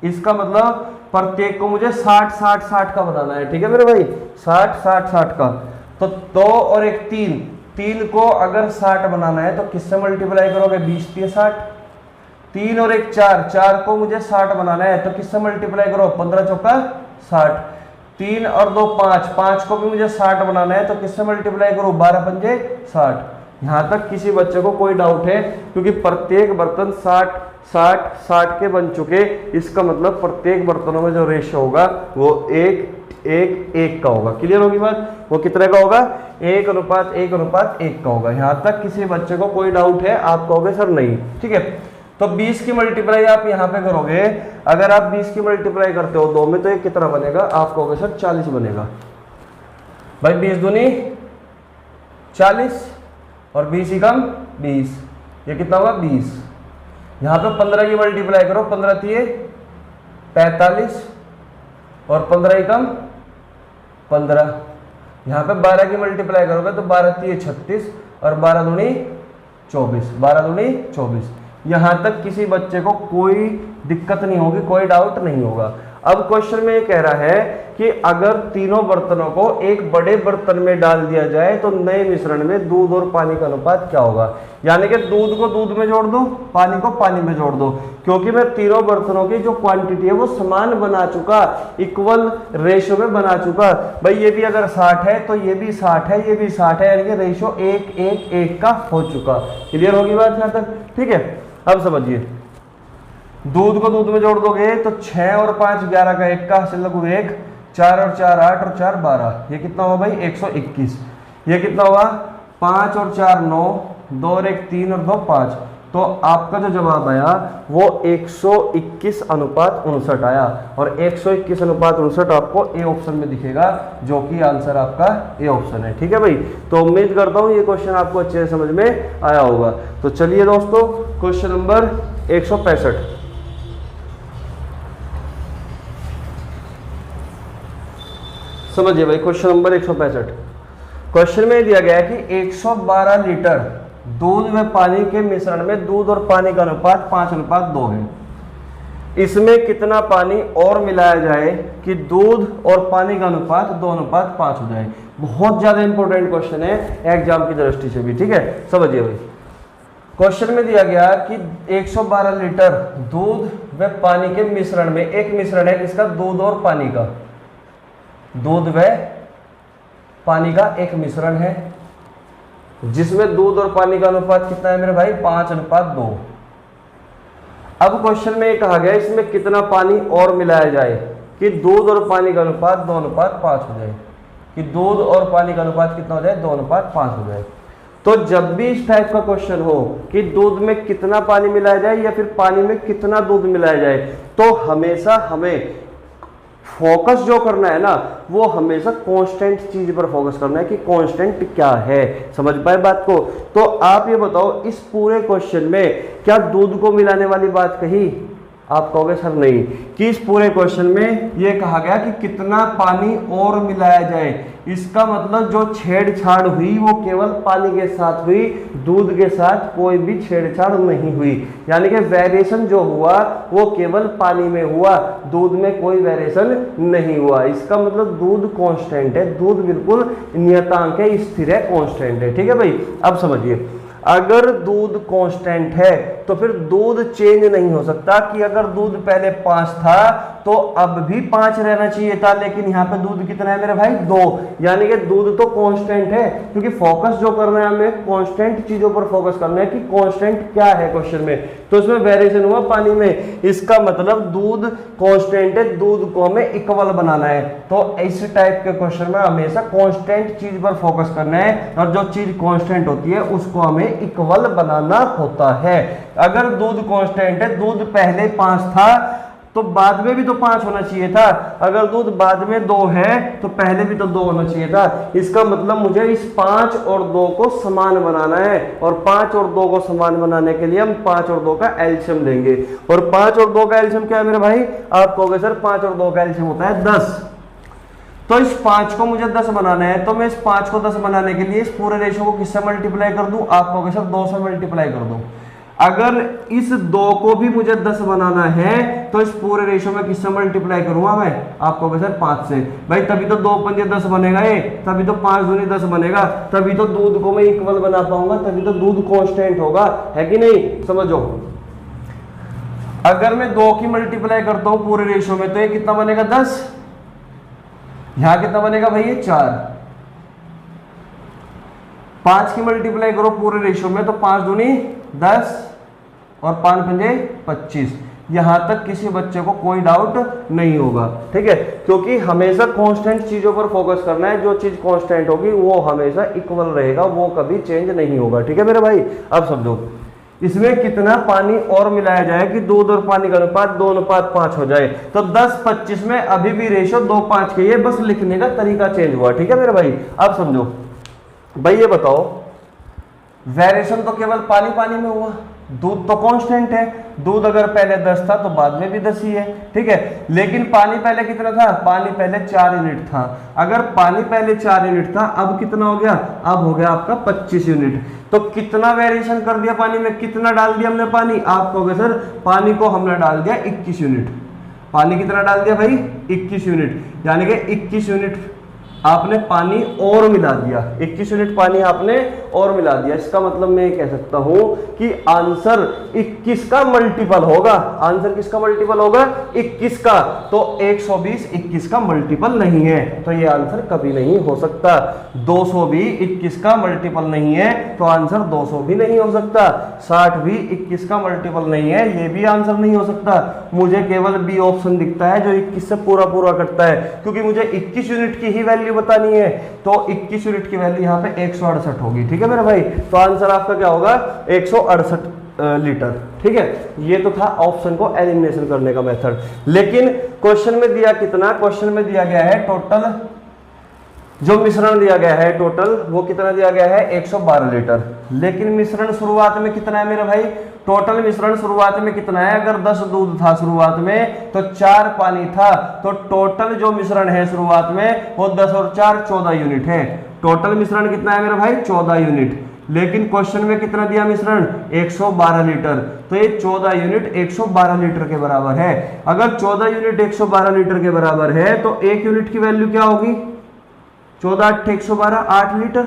इसका मतलब प्रत्येक को मुझे 60 60 60 का बनाना है। ठीक है मेरे भाई, 60 60 60 का। तो 2 और 1 3 को अगर 60 बनाना है तो किससे मल्टीप्लाई करोगे? 20 3 60। 3 और 1 4 को मुझे 60 बनाना है तो किससे मल्टीप्लाई करो? 15 चौका 60। 3 और 2 5 को भी मुझे 60 बनाना है तो किससे मल्टीप्लाई करो? 12 पंजे 60। यहां तक किसी बच्चे को कोई डाउट है? क्योंकि प्रत्येक बर्तन 60 60 60 के बन चुके, इसका मतलब प्रत्येक बर्तनों में जो रेशियो होगा वो 1:1:1 का होगा। क्लियर होगी बात? वो कितने का होगा? 1:1:1 का होगा। यहां तक किसी बच्चे को कोई डाउट है? आप कहोगे सर नहीं। ठीक है, तो 20 की मल्टीप्लाई आप यहां पे करोगे। अगर आप 20 की मल्टीप्लाई करते हो 2 में तो ये कितना बनेगा? आप कहोगे सर 40 बनेगा। भाई 20 दूनी 40 और 20 एकम 20, ये कितना होगा? 20। यहां पे 15 की मल्टीप्लाई करो, 15 तिये 45 और 15 एकम 15। यहां पे 12 की मल्टीप्लाई करोगे तो 12 तिये 36 और 12 दूनी 24, 12 दूनी 24। यहां तक किसी बच्चे को कोई दिक्कत नहीं होगी, कोई डाउट नहीं होगा। अब क्वेश्चन में ये कह रहा है कि अगर तीनों बर्तनों को एक बड़े बर्तन में डाल दिया जाए तो नए मिश्रण में दूध और पानी का अनुपात क्या होगा। यानी कि दूध को दूध में जोड़ दो, पानी को पानी में जोड़ दो, क्योंकि मैं तीनों बर्तनों की जो क्वांटिटी है वो समान बना चुका, इक्वल रेशियो में बना चुका। भाई ये भी अगर 60 है तो ये भी 60 है, ये भी 60 है, यानी कि रेशियो 1:1:1 का हो चुका। क्लियर होगी बात यहां तक? ठीक है, अब समझिए। दूध को दूध में जोड़ दोगे तो 6 और 5 11 का 1 का हासिल लगू 1, 4 और 4 8 और 4 12, ये कितना हुआ भाई? 121। ये कितना हुआ? 5 और 4 9, 2 और 1 3 और 2 5। तो आपका जो जवाब आया वो 121:59 आया, और 121:59 आपको ए ऑप्शन में दिखेगा, जो कि आंसर आपका ए ऑप्शन है। ठीक है भाई, तो उम्मीद करता हूं ये क्वेश्चन आपको अच्छे से समझ में आया होगा। तो चलिए दोस्तों, क्वेश्चन नंबर 165। समझिए भाई, क्वेश्चन नंबर 165। क्वेश्चन में दिया गया है कि 112 लीटर दूध में पानी के मिश्रण में दूध और पानी का अनुपात 5:2 है। इसमें कितना पानी और मिलाया जाए कि दूध और पानी का अनुपात 2:5 हो जाए। बहुत ज्यादा इंपॉर्टेंट क्वेश्चन है एग्जाम की दृष्टि से भी। ठीक है, समझिए भाई। क्वेश्चन में दिया गया कि 112 लीटर दूध व पानी के मिश्रण में, एक मिश्रण है किसका? दूध और पानी का। दूध व पानी का एक मिश्रण है जिसमें दूध और पानी का अनुपात कितना है मेरे भाई? 5:2। अब क्वेश्चन में ये कहा गया इसमें कितना पानी और मिलाया जाए कि दूध और पानी का अनुपात 2:5 हो जाए, कि दूध और पानी का अनुपात कितना हो जाए 2:5 हो जाए। तो जब भी इस टाइप का क्वेश्चन हो कि दूध में कितना पानी मिलाया जाए या फिर पानी में कितना दूध मिलाया जाए, तो हमेशा हमें फोकस जो करना है ना, वो हमेशा कांस्टेंट चीज पर फोकस करना है कि कांस्टेंट क्या है। समझ पाए बात को? तो आप ये बताओ इस पूरे क्वेश्चन में क्या दूध को मिलाने वाली बात कही? आप कहोगे सर नहीं, कि इस पूरे क्वेश्चन में ये कहा गया कि कितना पानी और मिलाया जाए। इसका मतलब जो छेड़छाड़ हुई वो केवल पानी के साथ हुई, दूध के साथ कोई भी छेड़छाड़ नहीं हुई। यानी कि वेरिएशन जो हुआ वो केवल पानी में हुआ, दूध में कोई वेरिएशन नहीं हुआ। इसका मतलब दूध कांस्टेंट है, दूध बिल्कुल नियतांक है, स्थिर है, कांस्टेंट है। ठीक है भाई, अब समझिए, अगर दूध कांस्टेंट है तो फिर दूध चेंज नहीं हो सकता कि अगर दूध पहले 5 था तो अब भी 5 रहना चाहिए था, लेकिन यहाँ पे दूध कितना है मेरे भाई 2। यानी कि दूध तो कांस्टेंट है, क्योंकि फोकस जो करना है हमें कांस्टेंट चीजों पर फोकस करना है कि कांस्टेंट क्या है क्वेश्चन में। तो इसमें वेरिएशन हुआ पानी में, इसका मतलब दूध कांस्टेंट है, दूध को हमें इक्वल बनाना है। तो इस टाइप के क्वेश्चन में हमेशा कांस्टेंट चीज पर फोकस करना है, और जो चीज कांस्टेंट होती है उसको हमें इक्वल बनाना होता है। अगर दूध कांस्टेंट है, दूध पहले 5 था तो बाद में भी तो 5 होना चाहिए था, अगर दूध बाद में 2 है तो पहले भी तो 2 होना चाहिए था। इसका मतलब मुझे इस 5 और 2 को समान बनाना है, और 5 और 2 को समान बनाने के लिए हम 5 और 2 का एलसीएम लेंगे। और 5 और 2 का एलसीएम क्या है मेरे भाई? आप कहोगे सर 5 और 2 का एलसीएम होता है 10। तो इस 5 को मुझे 10 बनाना है, तो मैं इस 5 को 10 बनाने के लिए इस पूरे रेशो को किससे मल्टीप्लाई कर दूं? आप कहोगे सर 2 से मल्टीप्लाई कर दूं। अगर इस 2 को भी मुझे 10 बनाना है तो इस पूरे रेशो में किससे मल्टीप्लाई करूंगा मैं? आप कहोगे सर 5 से। भाई तभी तो 2 पंजे 10 बनेगा ये, तभी तो 5 दूनी 10 बनेगा, तभी तो दूध को मैं इक्वल बना पाऊंगा, तभी तो दूध कांस्टेंट होगा, है कि नहीं? समझो, अगर मैं 2 की मल्टीप्लाई करता हूं पूरे रेशो में तो ये कितना बनेगा 10, यहां कितना बनेगा भाई ये 4। 5 की मल्टीप्लाई करो पूरे रेशो में तो 5 दूनी 10 और 5 पंजे 25। यहां तक किसी बच्चे को कोई डाउट नहीं होगा, ठीक है? क्योंकि हमेशा कांस्टेंट चीजों पर फोकस करना है, जो चीज कांस्टेंट होगी वो हमेशा इक्वल रहेगा, वो कभी चेंज नहीं होगा। ठीक है मेरे भाई, अब समझो इसमें कितना पानी और मिलाया जाए कि दूध और पानी का अनुपात 2:5 हो जाए। तो 10-25 में अभी भी रेशो 2:5 के, बस लिखने का तरीका चेंज हुआ। ठीक है मेरे भाई, अब समझो भाई, ये बताओ वेरिएशन तो केवल पानी पानी में हुआ, दूध तो कांस्टेंट है, दूध अगर पहले 10 था तो बाद में भी 10 ही है, ठीक है? लेकिन पानी पहले कितना था? पानी पहले 4 यूनिट था। अगर पानी पहले 4 यूनिट था, अब कितना हो गया? अब हो गया आपका 25 यूनिट। तो कितना वेरिएशन कर दिया पानी में, कितना डाल दिया हमने पानी? आप कहोगे सर पानी को हमने डाल दिया 21 यूनिट। पानी कितना डाल दिया भाई? 21 यूनिट, यानी कि 21 यूनिट आपने पानी और मिला दिया, 21 यूनिट पानी आपने और मिला दिया। इसका मतलब मैं कह सकता हूं कि आंसर 21 का मल्टीपल होगा। आंसर किसका मल्टीपल होगा? 21 का। तो 120 21 का मल्टीपल नहीं है, तो ये आंसर कभी नहीं हो सकता। 200 भी 21 का मल्टीपल नहीं है, तो आंसर 200 भी नहीं हो सकता। 60 भी 21 का मल्टीपल नहीं है, ये भी आंसर नहीं हो सकता। मुझे केवल बी ऑप्शन दिखता है जो 21 से पूरा पूरा करता है, क्योंकि मुझे 21 यूनिट की ही वैल्यू बतानी है, तो 21 यूनिट की वैल्यू यहाँ पे 168 होगी। ठीक है मेरे भाई, तो आंसर आपका क्या होगा? 168 लीटर। ठीक है, ये तो था ऑप्शन को एलिमिनेशन करने का मेथड। लेकिन क्वेश्चन में दिया कितना? क्वेश्चन में दिया गया है टोटल जो मिश्रण दिया गया है, टोटल वो कितना दिया गया है? 112 लीटर। लेकिन मिश्रण शुरुआत में कितना है मेरे भाई? टोटल मिश्रण शुरुआत में कितना है? अगर 10 दूध था शुरुआत में तो 4 पानी था, तो टोटल जो मिश्रण है शुरुआत में वो 10 और 4 14 यूनिट है। टोटल मिश्रण कितना है मेरे भाई? 14 यूनिट। लेकिन क्वेश्चन में कितना दिया मिश्रण? 112 लीटर। तो ये 14 यूनिट 112 लीटर के बराबर है। अगर 14 यूनिट 112 लीटर के बराबर है तो 1 यूनिट की वैल्यू क्या होगी? 14 8 112 8 लीटर।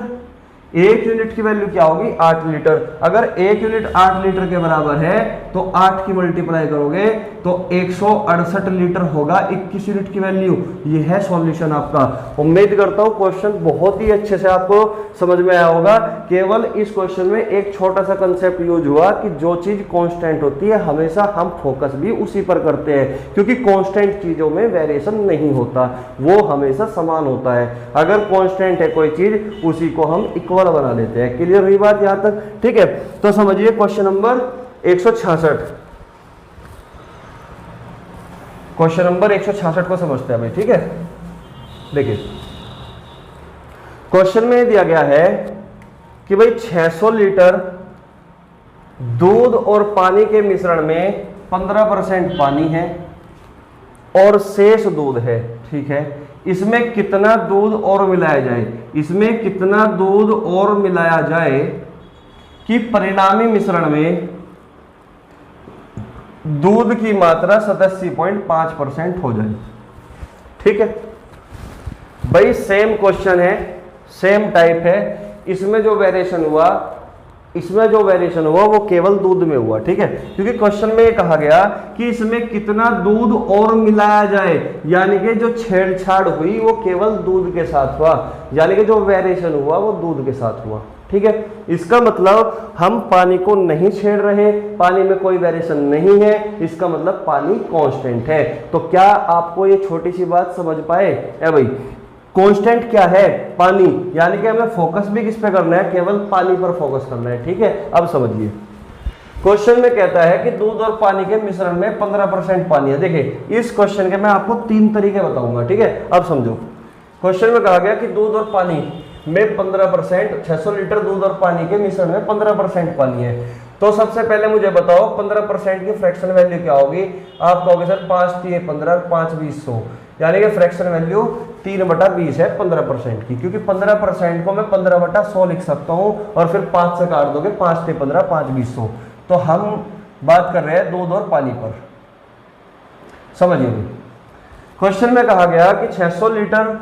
एक यूनिट की वैल्यू क्या होगी 8 लीटर। अगर एक यूनिट 8 लीटर के बराबर है तो 8 की मल्टीप्लाई करोगे तो 168 लीटर होगा 21 यूनिट की वैल्यू। ये है सॉल्यूशन आपका। उम्मीद करता हूं क्वेश्चन बहुत ही अच्छे से आपको समझ में आया होगा। केवल इस क्वेश्चन में एक छोटा सा कंसेप्ट यूज हुआ कि जो चीज कांस्टेंट होती है हमेशा हम फोकस भी उसी पर करते हैं, क्योंकि कांस्टेंट चीजों में वेरिएशन नहीं होता, वो हमेशा समान होता है। अगर कांस्टेंट है कोई चीज उसी को हम इक्वल बना लेते हैं। क्लियर हुई बात यहां तक? ठीक है, तो समझिए क्वेश्चन नंबर 166। क्वेश्चन नंबर 166 को समझते हैं भाई। ठीक है, देखिए क्वेश्चन में दिया गया है कि भाई 600 लीटर दूध और पानी के मिश्रण में 15% पानी है और शेष दूध है। ठीक है, इसमें कितना दूध और मिलाया जाए, इसमें कितना दूध और मिलाया जाए कि परिणामी मिश्रण में दूध की मात्रा 87.5% हो जाए। ठीक है भाई, सेम क्वेश्चन है, सेम टाइप है। इसमें जो वेरिएशन हुआ वो केवल दूध में हुआ। ठीक है, क्योंकि क्वेश्चन में ये कहा गया कि इसमें कितना दूध और मिलाया जाए, यानी कि जो छेड़छाड़ हुई वो केवल दूध के साथ हुआ, यानी कि जो वेरिएशन हुआ वो दूध के साथ हुआ। ठीक है, इसका मतलब हम पानी को नहीं छेड़ रहे, पानी में कोई वेरिएशन नहीं है, इसका मतलब पानी कांस्टेंट है। तो क्या आपको ये छोटी सी बात समझ पाए? भाई कांस्टेंट क्या है? पानी, यानी कि हमें फोकस भी किस पे करना है? केवल पानी पर फोकस करना है। ठीक है, अब समझिए क्वेश्चन में कहता है कि दूध और पानी के मिश्रण में 15% पानी है। देखिए इस क्वेश्चन के मैं आपको 3 तरीके बताऊंगा। ठीक है, अब समझो क्वेश्चन में कहा गया कि दूध और पानी में 15%, 600 लीटर दूध और पानी के मिश्रण में 15% पानी है। तो सबसे पहले मुझे बताओ 15% की फ्रैक्शन वैल्यू क्या होगी? आप कहोगे सर 5 3 15 5 20 100, यानी कि फ्रैक्शन वैल्यू 3/20 है 15% की, क्योंकि 15% को मैं 15/100 लिख सकता हूं और फिर 5 से काट दोगे, 5 3 15 5 20 100। तो हम बात कर रहे हैं दूध और पानी पर। समझिए क्वेश्चन में कहा गया कि 600 लीटर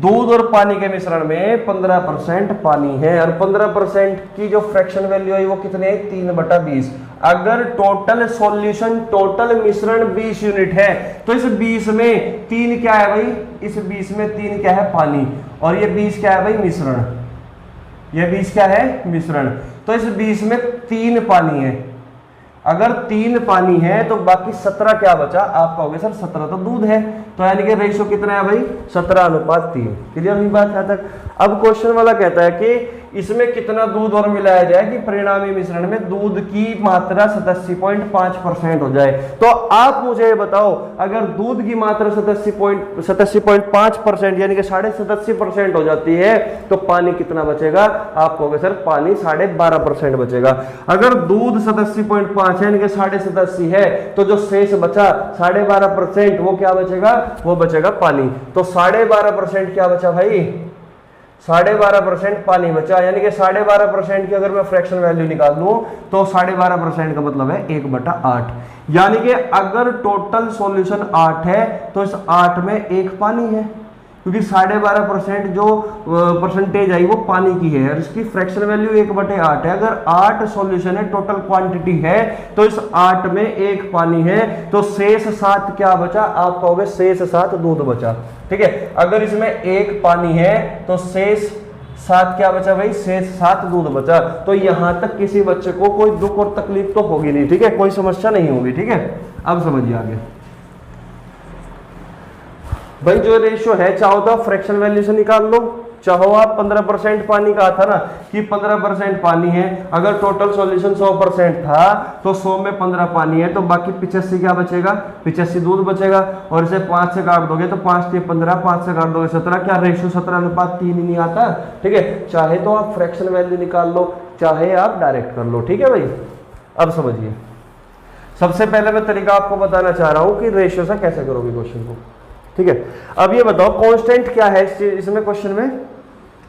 दूध और पानी के मिश्रण में 15% पानी है और 15% की जो फ्रैक्शन वैल्यू है वो कितने? 3/20। अगर टोटल सॉल्यूशन, टोटल मिश्रण 20 यूनिट है तो इस 20 में 3 क्या है भाई? इस 20 में 3 क्या है? पानी। और ये 20 क्या है भाई? मिश्रण। ये 20 क्या है? मिश्रण। तो इस 20 में 3 पानी है। अगर 3 पानी है तो बाकी 17 क्या बचा? आप कहोगे सर 17 तो दूध है, तो यानी कि रेशियो कितना है भाई? 17:3। क्लियर हुई बात यहां तक? अब क्वेश्चन वाला कहता है कि इसमें कितना दूध और मिलाया जाए कि परिणामी मिश्रण में दूध की मात्रा 87.5% हो जाए। तो आप मुझे बताओ, अगर दूध की मात्रा 87.5% यानी कि 87.5% हो जाती है तो पानी कितना बचेगा? आप कहोगे सर पानी 12.5% बचेगा। अगर दूध 87.5 है यानी कि 87.5 है तो जो शेष बचा 12.5% वो क्या बचेगा? वो बचेगा पानी। तो 12.5% क्या बचा भाई? 12.5% पानी बचा, यानी कि 12.5% की अगर मैं फ्रैक्शन वैल्यू निकाल लूं तो 12.5% का मतलब है 1/8। यानी कि अगर टोटल सॉल्यूशन 8 है तो इस 8 में 1 पानी है, क्योंकि 12.5% जो परसेंटेज आई वो पानी की है और इसकी फ्रैक्शन वैल्यू 1/8 है। अगर 8 सॉल्यूशन है, टोटल क्वांटिटी है, तो इस 8 में 1 पानी है, तो शेष 7 क्या बचा? आप कहोगे शेष 7 दूध बचा। ठीक है, अगर इसमें 1 पानी है तो शेष 7 क्या बचा भाई? शेष 7 दूध बचा। तो यहां तक किसी बच्चे को कोई दुख और तकलीफ तो होगी नहीं। ठीक है, कोई समस्या नहीं होगी। ठीक है, अब समझिए आगे भाई। जो रेशियो है चाहो तो फ्रैक्शन वैल्यू से निकाल लो, चाहो आप 15% पानी कहा था ना कि 15% पानी है। अगर टोटल सॉल्यूशन 100% था तो 100 में 15 पानी है, तो बाकी 85 क्या बचेगा? 85 दूध बचेगा। और इसे 5 से काट दोगे तो 5 3 15, 5 से काट दोगे 17। क्या रेशियो 17:3 ही नहीं आता? ठीक है, चाहे तो आप फ्रैक्शन वैल्यू निकाल लो, चाहे आप डायरेक्ट कर लो। ठीक है भाई, अब समझिए सबसे पहले मैं तरीका आपको बताना चाह रहा हूं कि रेशियो से कैसे करोगे क्वेश्चन को। ठीक है, अब ये बताओ कांस्टेंट क्या है इसमें क्वेश्चन में?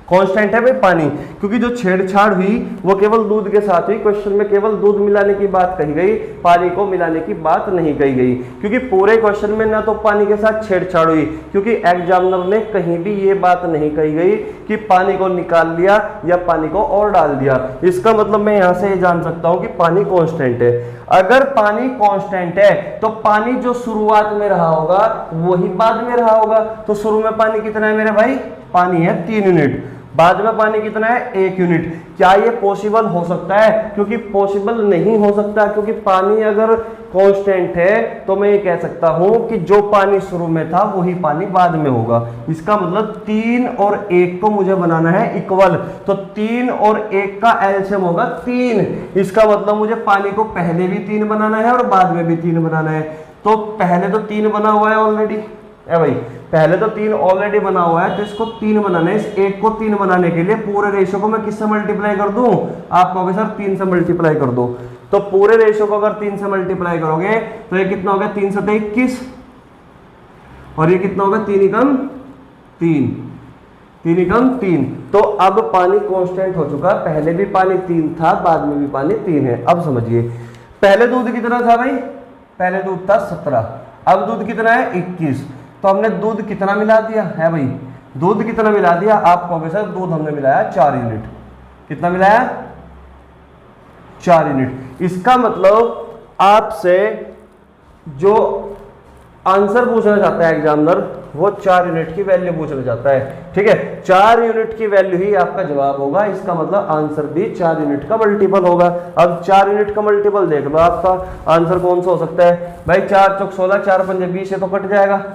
कांस्टेंट है भाई पानी, क्योंकि जो छेड़छाड़ हुई वो केवल दूध के साथ हुई। क्वेश्चन में केवल दूध मिलाने की बात कही गई, पानी को मिलाने की बात नहीं कही गई, क्योंकि पूरे क्वेश्चन में ना तो पानी के साथ छेड़छाड़ हुई, क्योंकि एग्जामिनर ने कहीं भी ये बात नहीं कही गई कि पानी को निकाल लिया या पानी को और डाल दिया। इसका मतलब मैं यहां से ये जान सकता हूं कि पानी कांस्टेंट है। अगर पानी कांस्टेंट है तो पानी जो शुरुआत में रहा होगा वही बाद में रहा होगा। तो शुरू में पानी कितना है मेरे भाई? पानी है 3 यूनिट। बाद में पानी कितना है? 1 यूनिट। क्या ये पॉसिबल हो सकता है? क्योंकि पॉसिबल नहीं हो सकता, क्योंकि पानी अगर कांस्टेंट है तो मैं ये कह सकता हूं कि जो पानी शुरू में था वही पानी बाद में होगा। इसका मतलब 3 और 1 को मुझे बनाना है इक्वल, तो 3 और 1 का एलसीएम होगा 3। इसका मतलब मुझे पानी को पहले भी 3 बनाना है और बाद में भी 3 बनाना है। तो पहले तो 3 बना हुआ है ऑलरेडी, है भाई, पहले तो 3 ऑलरेडी बना हुआ है, तो इसको 3 बनाना है। इस 1 को 3 बनाने के लिए पूरे रेशो को मैं किससे मल्टीप्लाई कर दूं? आप कहोगे सर 3 से मल्टीप्लाई कर दो। तो पूरे रेशो को अगर 3 से मल्टीप्लाई करोगे तो ये कितना हो गया? 3 7 21, और ये कितना होगा? 3 एकम 3, 3 एकम 3। तो अब पानी कांस्टेंट हो चुका, पहले भी पानी 3 था, बाद में भी पानी 3 है। अब समझिए, पहले दूध कितना था भाई? पहले दूध था 17, अब दूध कितना है? 21। तो हमने दूध कितना मिला दिया है भाई? दूध कितना मिला दिया? आप कहोगे सर दूध हमने मिलाया 4 यूनिट। कितना मिलाया? 4 यूनिट। इसका मतलब आपसे जो आंसर पूछना चाहता है एग्जामिनर वो 4 यूनिट की वैल्यू पूछना चाहता है। ठीक है, 4 यूनिट की वैल्यू ही आपका जवाब होगा। इसका मतलब आंसर भी 4 यूनिट का मल्टीपल होगा। अब 4 यूनिट का मल्टीपल देख लो, आपका आंसर कौन सा हो सकता है भाई? 4 चौक 16, 4 पंजे 20, ये तो कट जाएगा।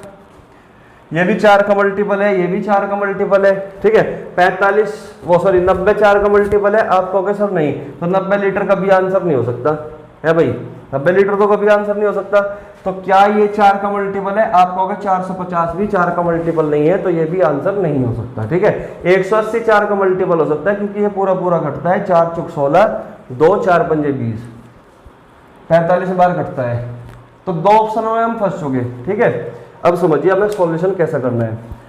ये भी 4 का मल्टीपल है, ये भी 4 का मल्टीपल है। ठीक है, 90 4 का मल्टीपल है। आप कहोगे सर नहीं, तो 90 लीटर का भी आंसर नहीं हो सकता है भाई, 90 लीटर तो कभी आंसर नहीं हो सकता। तो क्या ये 4 का मल्टीपल है? आप कहोगे 450 भी 4 का मल्टीपल नहीं है, तो ये भी आंसर नहीं हो सकता। ठीक है, 180 4 का मल्टीपल हो सकता है, क्योंकि ये पूरा पूरा घटता है। 4 चौक 16, 2 4 पंजे 20, 45 बार घटता है। तो 2 ऑप्शनों में हम फंस चुके। ठीक है, अब समझिए हमें सॉल्यूशन कैसा करना है।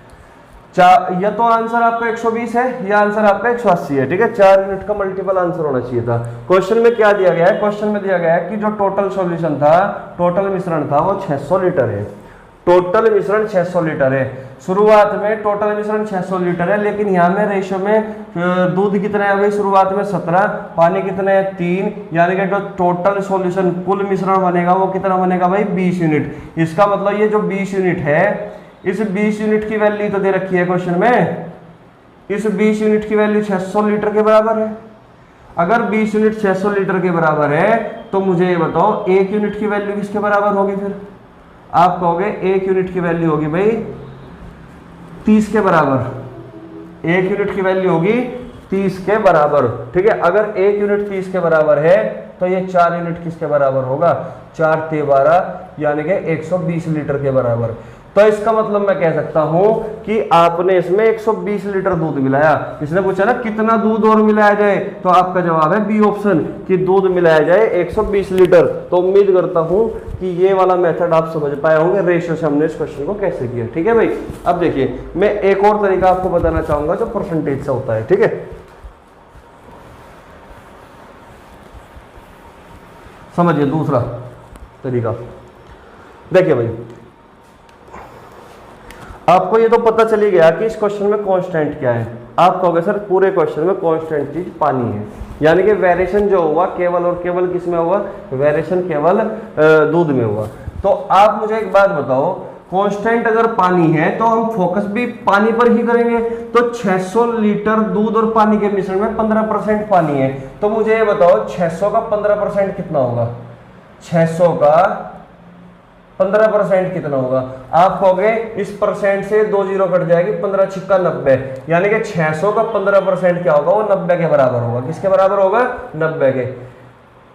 या तो आंसर आपका 120 है या आंसर आपका 180 है। ठीक है, 4 यूनिट का मल्टीपल आंसर होना चाहिए था। क्वेश्चन में क्या दिया गया है? क्वेश्चन में दिया गया है कि जो टोटल सॉल्यूशन था, टोटल मिश्रण था, वो 600 लीटर है। टोटल मिश्रण 600 लीटर है। शुरुआत में टोटल मिश्रण 600 लीटर है, लेकिन यहाँ में रेशो में दूध कितना है भाई? शुरुआत में 17, पानी कितना है? 3, यानी कि जो टोटल सॉल्यूशन कुल मिश्रण बनेगा वो कितना बनेगा भाई? 20 यूनिट। इसका मतलब ये जो 20 यूनिट है, इस 20 यूनिट की वैल्यू तो दे रखी है क्वेश्चन में, इस 20 यूनिट की वैल्यू 600 लीटर के बराबर है। अगर 20 यूनिट 600 लीटर के बराबर है तो मुझे ये बताओ 1 यूनिट की वैल्यू किसके बराबर होगी? फिर आप कहोगे 1 यूनिट की वैल्यू होगी भाई 30 के बराबर। 1 यूनिट की वैल्यू होगी 30 के बराबर। ठीक है, अगर 1 यूनिट 30 के बराबर है तो ये 4 यूनिट किसके बराबर होगा? 4 × 12, यानी कि 120 लीटर के बराबर। तो इसका मतलब मैं कह सकता हूं कि आपने इसमें 120 लीटर दूध मिलाया। इसने पूछा ना कितना दूध और मिलाया जाए, तो आपका जवाब है बी ऑप्शन कि दूध मिलाया जाए 120 लीटर। तो उम्मीद करता हूं कि ये वाला मेथड आप समझ पाए होंगे, रेशियो से हमने इस क्वेश्चन को कैसे किया। ठीक है भाई, अब देखिए मैं एक और तरीका आपको बताना चाहूंगा जो परसेंटेज से होता है। ठीक है, समझिए दूसरा तरीका। देखिए भाई, आपको ये तो पता चली गया कि इस क्वेश्चन में कांस्टेंट क्या है। आप कहोगे सर पूरे क्वेश्चन में कांस्टेंट चीज पानी है, यानी कि वेरिएशन जो हुआ केवल और केवल किस में हुआ? वेरिएशन केवल दूध में हुआ। तो आप मुझे एक बात बताओ, कांस्टेंट अगर पानी है तो हम फोकस भी पानी पर ही करेंगे। तो 600 लीटर दूध और पानी के मिश्रण में 15% पानी है। तो मुझे ये बताओ 600 का 15% कितना होगा? 600 का 15% कितना होगा? आप कहोगे इस परसेंट से 2 जीरो कट जाएगी, 15 छिक्का 90, यानी कि 600 का 15% क्या होगा? वो 90 के बराबर होगा। किसके बराबर होगा? 90 के।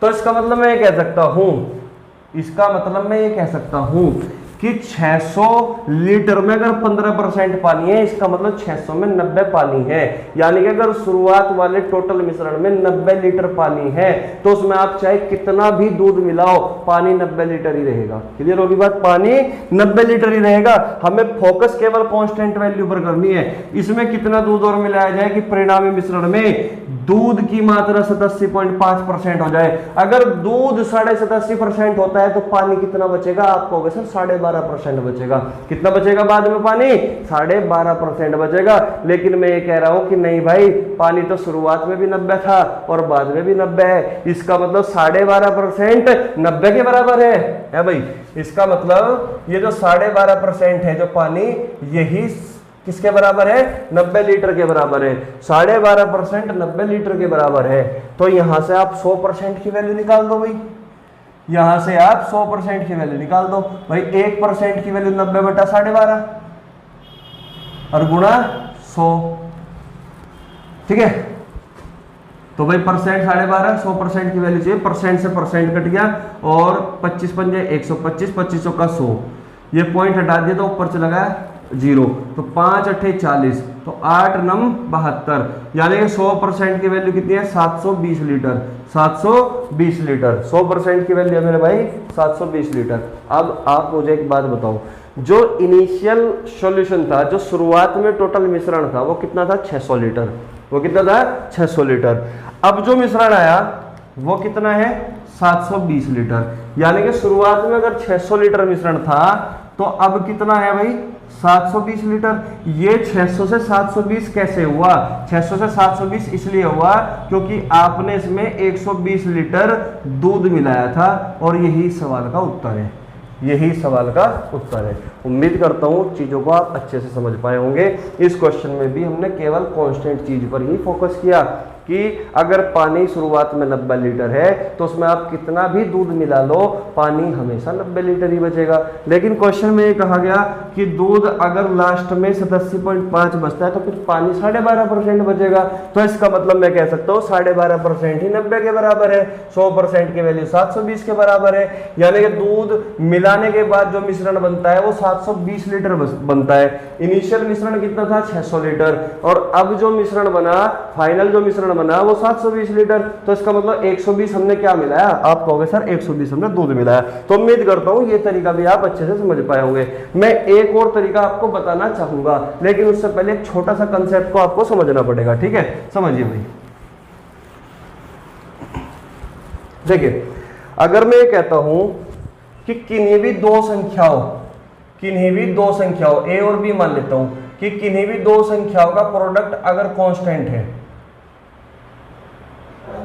तो इसका मतलब मैं ये कह सकता हूं, इसका मतलब मैं ये कह सकता हूं कि 600 लीटर में अगर 15% पानी है, इसका मतलब 600 में 90 पानी है। यानी कि अगर शुरुआत वाले टोटल मिश्रण में 90 लीटर पानी है तो उसमें आप चाहे कितना भी दूध मिलाओ, पानी 90 लीटर ही रहेगा। क्लियर होगी बात? पानी 90 लीटर ही रहेगा। हमें फोकस केवल कांस्टेंट वैल्यू पर करनी है। इसमें कितना दूध और मिलाया जाए कि परिणामी मिश्रण में दूध की मात्रा 87.5% हो जाए। अगर दूध 87.5% होता है तो पानी कितना बचेगा? आप कहोगे सर 12.5% बचेगा। कितना बचेगा बाद में पानी? 12.5% बचेगा। लेकिन मैं ये कह रहा हूं कि नहीं भाई, पानी तो शुरुआत में भी 90 था और बाद में भी 90 है। इसका मतलब 12.5% 90 के बराबर है भाई। इसका मतलब ये जो 12.5% है जो पानी, यही किसके बराबर है? 90 लीटर के बराबर है। 12.5% 90 लीटर के बराबर है। तो यहां से आप 100% की वैल्यू निकाल दो भाई। यहां से आप 100% की वैल्यू निकाल दो भाई। 1% की वैल्यू 90 बटा 12.5 और गुणा 100। ठीक है, तो भाई परसेंट 12.5, 100% की वैल्यू चाहिए। परसेंट से परसेंट कट गया और 25 पंजे 125, 25 का 100, ये पॉइंट हटा दिया तो ऊपर चला गया 0। तो 5 अट्ठे 40, तो 8 नम 72, यानी कि 100% की वैल्यू कितनी है? 720 लीटर। 720 लीटर 100% की वैल्यू है मेरे भाई 720 लीटर। अब आप मुझे एक बात बताओ, जो इनिशियल सॉल्यूशन था, जो शुरुआत में टोटल मिश्रण था, वो कितना था? 600 लीटर। वो कितना था? 600 लीटर। अब जो मिश्रण आया वो कितना है? 720 लीटर। यानी कि शुरुआत में अगर 600 लीटर मिश्रण था तो अब कितना है भाई? 720 लीटर। ये 600 से 720 कैसे हुआ? 600 से 720 इसलिए हुआ क्योंकि आपने इसमें 120 लीटर दूध मिलाया था और यही सवाल का उत्तर है। यही सवाल का उत्तर है। उम्मीद करता हूं चीजों को आप अच्छे से समझ पाए होंगे। इस क्वेश्चन में भी हमने केवल कांस्टेंट चीज पर ही फोकस किया कि अगर पानी शुरुआत में 90 लीटर है तो उसमें आप कितना भी दूध मिला लो, पानी हमेशा 90 लीटर ही बचेगा। लेकिन क्वेश्चन में ये कहा गया कि दूध अगर लास्ट में 87.5 बचता है तो फिर पानी 12.5% बचेगा। तो इसका मतलब मैं कह सकता हूँ 12.5% ही 90 के बराबर है। 100% की वैल्यू 720 के बराबर है। यानी कि दूध मिलाने के बाद जो मिश्रण बनता है वो 720 लीटर बनता है। इनिशियल मिश्रण कितना था? 600 लीटर। और अब जो मिश्रण बना, फाइनल जो मिश्रण बना वो 720 लीटर। तो इसका मतलब 120 हमने क्या मिलाया? आप कहोगे सर 120 हमने दूध मिलाया। तो उम्मीद करता हूं ये तरीका भी आप अच्छे से समझ पाए होंगे। मैं एक और तरीका आपको बताना चाहूंगा, लेकिन उससे पहले एक छोटा सा कंसेप्ट को आपको समझना पड़ेगा। ठीक है, समझिए भाई। देखिए, अगर मैं ये कहता हूं कि किन्हीं भी दो संख्याओं ए और बी मान लेता हूं कि किन्हीं भी दो संख्याओं का प्रोडक्ट अगर कांस्टेंट है,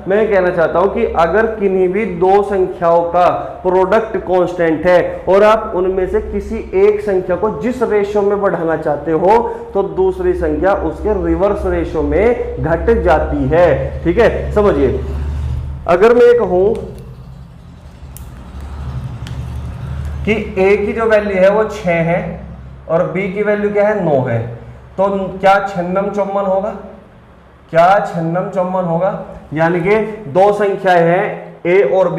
मैं कहना चाहता हूं कि अगर किन्हीं भी दो संख्याओं का प्रोडक्ट कांस्टेंट है और आप उनमें से किसी एक संख्या को जिस रेशियो में बढ़ाना चाहते हो तो दूसरी संख्या उसके रिवर्स रेशियो में घट जाती है। ठीक है, समझिए। अगर मैं कहूं कि a की जो वैल्यू है वो 6 है और b की वैल्यू क्या है? 9 है, तो क्या 6×9 होगा? क्या 6×9 होगा? यानी कि दो संख्याएं हैं a और b,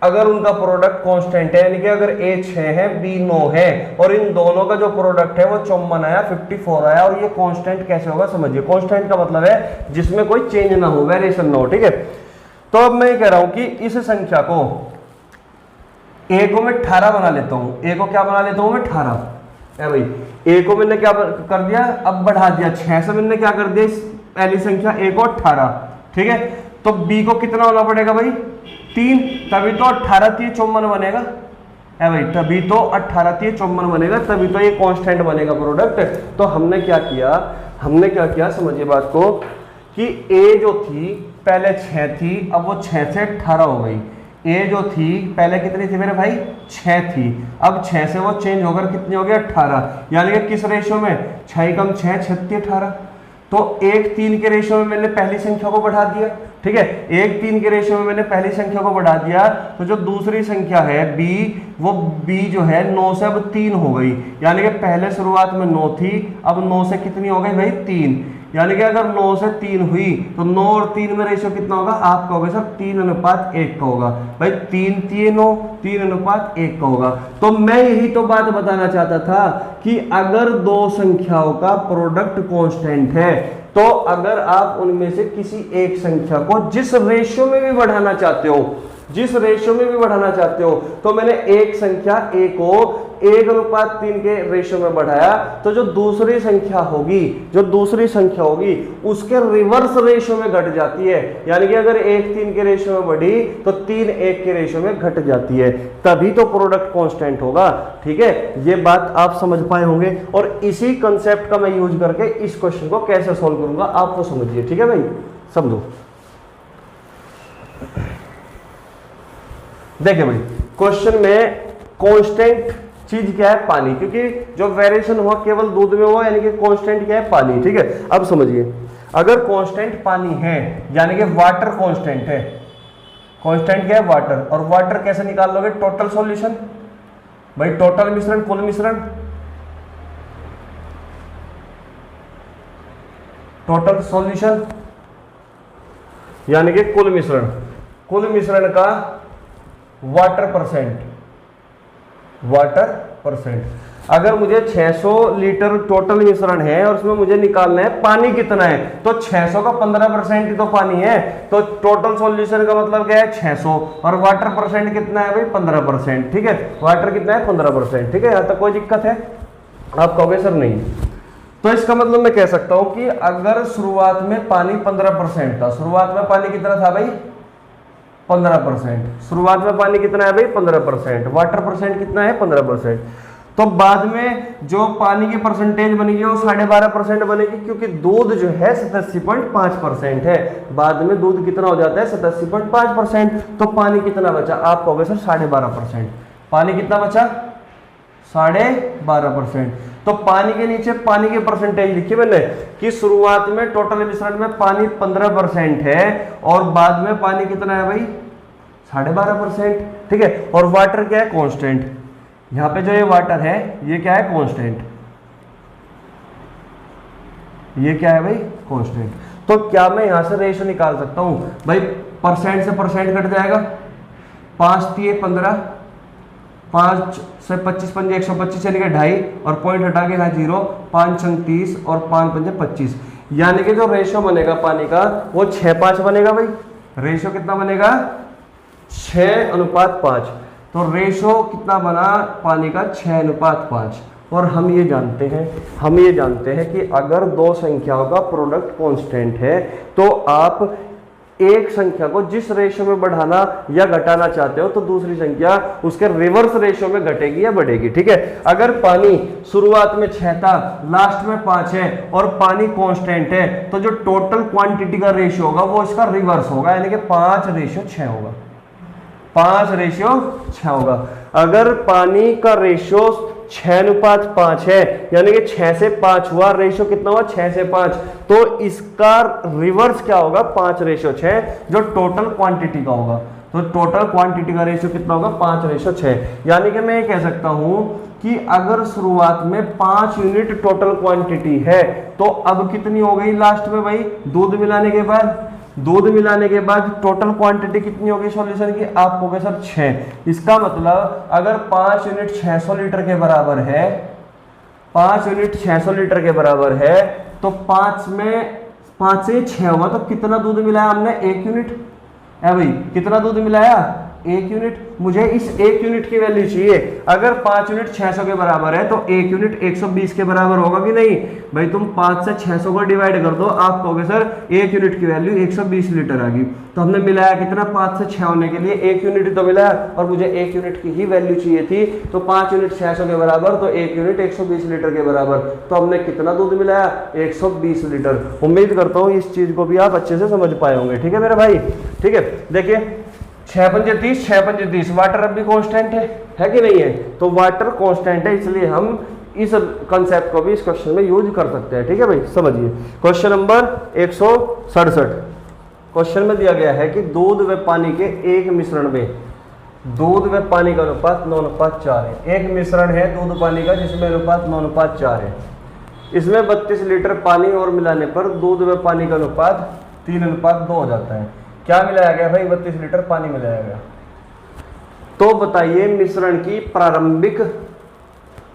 अगर उनका प्रोडक्ट कांस्टेंट है, यानी कि अगर a 6 है b 9 है और इन दोनों का जो प्रोडक्ट है वो 54 आया, 54 आया, और ये कांस्टेंट कैसे होगा? समझिए, कांस्टेंट का मतलब है जिसमें कोई चेंज ना हो, वेरिएशन ना हो। ठीक है, तो अब मैं कह रहा हूं कि इस संख्या को a को मैं 18 बना लेता हूं। a को क्या बना लेता हूं मैं? 18 है भाई। a को मैंने क्या कर दिया? अब बढ़ा दिया। 6 से मैंने क्या कर दिया? इस पहली संख्या a को 18। ठीक है, तो b को कितना होना पड़ेगा भाई? 3, तभी तो 18 3 54 बनेगा है भाई। तभी तो 18 3 54 बनेगा, तभी तो ये कांस्टेंट बनेगा प्रोडक्ट। तो हमने क्या किया? समझिए बात को कि a जो थी पहले 6 थी, अब वो 6 से 18 हो गई। a जो थी पहले कितनी थी मेरे भाई? 6 थी, अब 6 से वो चेंज होकर कितनी हो गई? 18। यानी कि किस रेशियो में? 6 कम 6 36 18। तो 1:3 के रेशियो में मैंने पहली संख्या को बढ़ा दिया। ठीक है, 1:3 के रेशियो में मैंने पहली संख्या को बढ़ा दिया, तो जो दूसरी संख्या है b, वो b जो है 9 से अब 3 हो गई। यानी कि पहले शुरुआत में 9 थी, अब 9 से कितनी हो गई भाई? 3। यानी कि अगर 9 से 3 हुई तो 9 और 3 में रेशियो कितना होगा, आप कहोगे सर 3:1 का होगा। भाई 3 3 9 3:1 का होगा। तो मैं यही तो बात बताना चाहता था कि अगर दो संख्याओं का प्रोडक्ट कांस्टेंट है तो अगर आप उनमें से किसी एक संख्या को जिस रेशियो में भी बढ़ाना चाहते हो, जिस रेशियो में भी बढ़ाना चाहते हो, तो मैंने एक संख्या a को 1:3 के रेशियो में बढ़ाया तो जो दूसरी संख्या होगी उसके रिवर्स रेशियो में घट जाती है। यानी कि अगर 1 3 के रेशियो में बढ़ी तो 3 1 के रेशियो में घट जाती है, तभी तो प्रोडक्ट कांस्टेंट होगा। ठीक है, ये बात आप समझ पाए होंगे और इसी कंसेप्ट का मैं यूज करके इस क्वेश्चन को कैसे सॉल्व करूंगा आप वो समझिए। ठीक है भाई, समझो। देखिए भाई, क्वेश्चन में कांस्टेंट चीज क्या है, पानी, क्योंकि जो वेरिएशन हुआ केवल दूध में हुआ, यानी कि कांस्टेंट क्या है, पानी। ठीक है, अब समझिए, अगर कांस्टेंट पानी है यानी कि वाटर कांस्टेंट है, कांस्टेंट क्या है, वाटर, और वाटर कैसे निकाल लोगे, टोटल सॉल्यूशन। भाई टोटल मिश्रण, कुल मिश्रण, टोटल सॉल्यूशन यानी कि कुल मिश्रण का वाटर परसेंट। अगर मुझे 600 लीटर टोटल मिश्रण है और उसमें मुझे निकालना है पानी कितना है, तो 600 का 15% ही तो पानी है, तो टोटल सॉल्यूशन का मतलब क्या है 600, और वाटर परसेंट कितना है भाई 15%। ठीक है, वाटर कितना है 15%। ठीक है, यहां तक कोई दिक्कत है? आप कहोगे सर नहीं। तो इसका मतलब मैं कह सकता हूं कि अगर शुरुआत में पानी 15% था, शुरुआत में पानी कितना था भाई 15%, शुरुआत में पानी कितना है भाई 15%, वाटर परसेंट कितना है 15%। तो बाद में जो पानी की परसेंटेज बनेगी वो 12.5% बनेगी, क्योंकि दूध जो है 87.5% है, बाद में दूध कितना हो जाता है 87.5%। तो पानी कितना बचा, आप कहोगे सर 12.5%। पानी कितना बचा 12.5%। तो पानी के नीचे पानी की परसेंटेज लिखी मैंने कि शुरुआत में टोटल मिश्रण में पानी 15% है और बाद में पानी कितना है भाई 12.5%। ठीक है, और वाटर क्या है कांस्टेंट, यहां पे जो ये वाटर है ये क्या है कांस्टेंट, ये क्या है भाई कांस्टेंट। तो क्या मैं यहां से रेशियो निकाल सकता हूं भाई, परसेंट से परसेंट कट जाएगा, 5 3 15, 5 से 25 पंजे 125 यानी कि 2.5, और पॉइंट हटा के यहाँ 0, 5 6 30 और 5 पंजे 25, यानी कि जो रेशियो बनेगा पानी का वो 6:5 बनेगा भाई। रेशियो कितना बनेगा 6:5। तो रेशियो कितना बना पानी का 6:5। और हम ये जानते हैं कि अगर दो संख्याओं का प्रोडक्ट कांस्टेंट है तो आप एक संख्या को जिस रेशियो में बढ़ाना या घटाना चाहते हो तो दूसरी संख्या उसके रिवर्स रेशियो में घटेगी या बढ़ेगी। ठीक है, अगर पानी शुरुआत में 6 था, लास्ट में 5 है और पानी कांस्टेंट है, तो जो टोटल क्वांटिटी का रेशियो होगा वो इसका रिवर्स होगा, यानी कि 5:6 होगा, 5:6 होगा। अगर पानी का रेशियो 6:5 है, यानी कि 6 से 5 हुआ, रेशियो कितना हुआ 6 से 5, तो इसका रिवर्स क्या होगा 5:6, जो टोटल क्वांटिटी का होगा। तो टोटल क्वांटिटी का रेशियो कितना होगा 5:6। यानी कि मैं ये कह सकता हूं कि अगर शुरुआत में 5 यूनिट टोटल क्वांटिटी है तो अब कितनी हो गई लास्ट में भाई, दूध मिलाने के बाद टोटल क्वांटिटी कितनी होगी सॉल्यूशन की, आप कहोगे सर 6। इसका मतलब अगर 5 यूनिट 600 लीटर के बराबर है, 5 यूनिट 600 लीटर के बराबर है, तो 5 से 6 हुआ, तो कितना दूध मिलाया हमने 1 यूनिट है भाई, कितना दूध मिलाया 1 यूनिट। मुझे इस 1 यूनिट की वैल्यू चाहिए। अगर 5 यूनिट 600 के बराबर है तो 1 यूनिट 120 के बराबर होगा कि नहीं भाई, तुम 5 से 600 को डिवाइड कर दो, आप कहोगे सर 1 यूनिट की वैल्यू 120 लीटर आ गई। तो हमने मिलाया कितना 5 से 6 होने के लिए 1 यूनिट तो मिलाया, और मुझे 1 यूनिट की ही वैल्यू चाहिए थी, तो 5 यूनिट 600 के बराबर तो 1 यूनिट 120 लीटर के बराबर, तो हमने कितना दूध मिलाया 120 लीटर। उम्मीद करता हूँ इस चीज को भी आप अच्छे से समझ पाए होंगे। ठीक है मेरे भाई, ठीक है। देखिए 6 पंजे 30, वाटर अब भी कांस्टेंट है कि नहीं है, तो वाटर कांस्टेंट है, इसलिए हम इस कंसेप्ट को भी इस क्वेश्चन में यूज कर सकते हैं। ठीक है भाई, समझिए क्वेश्चन नंबर 167। क्वेश्चन में दिया गया है कि दूध व पानी के एक मिश्रण में दूध व पानी का अनुपात 9:4 है। एक मिश्रण है दूध पानी का जिसमें अनुपात 9:4 है। इसमें 32 लीटर पानी और मिलाने पर दूध व पानी का अनुपात 3:2 हो जाता है। क्या मिलाया गया भाई? 32 लीटर पानी मिलाया गया। तो बताइए मिश्रण की प्रारंभिक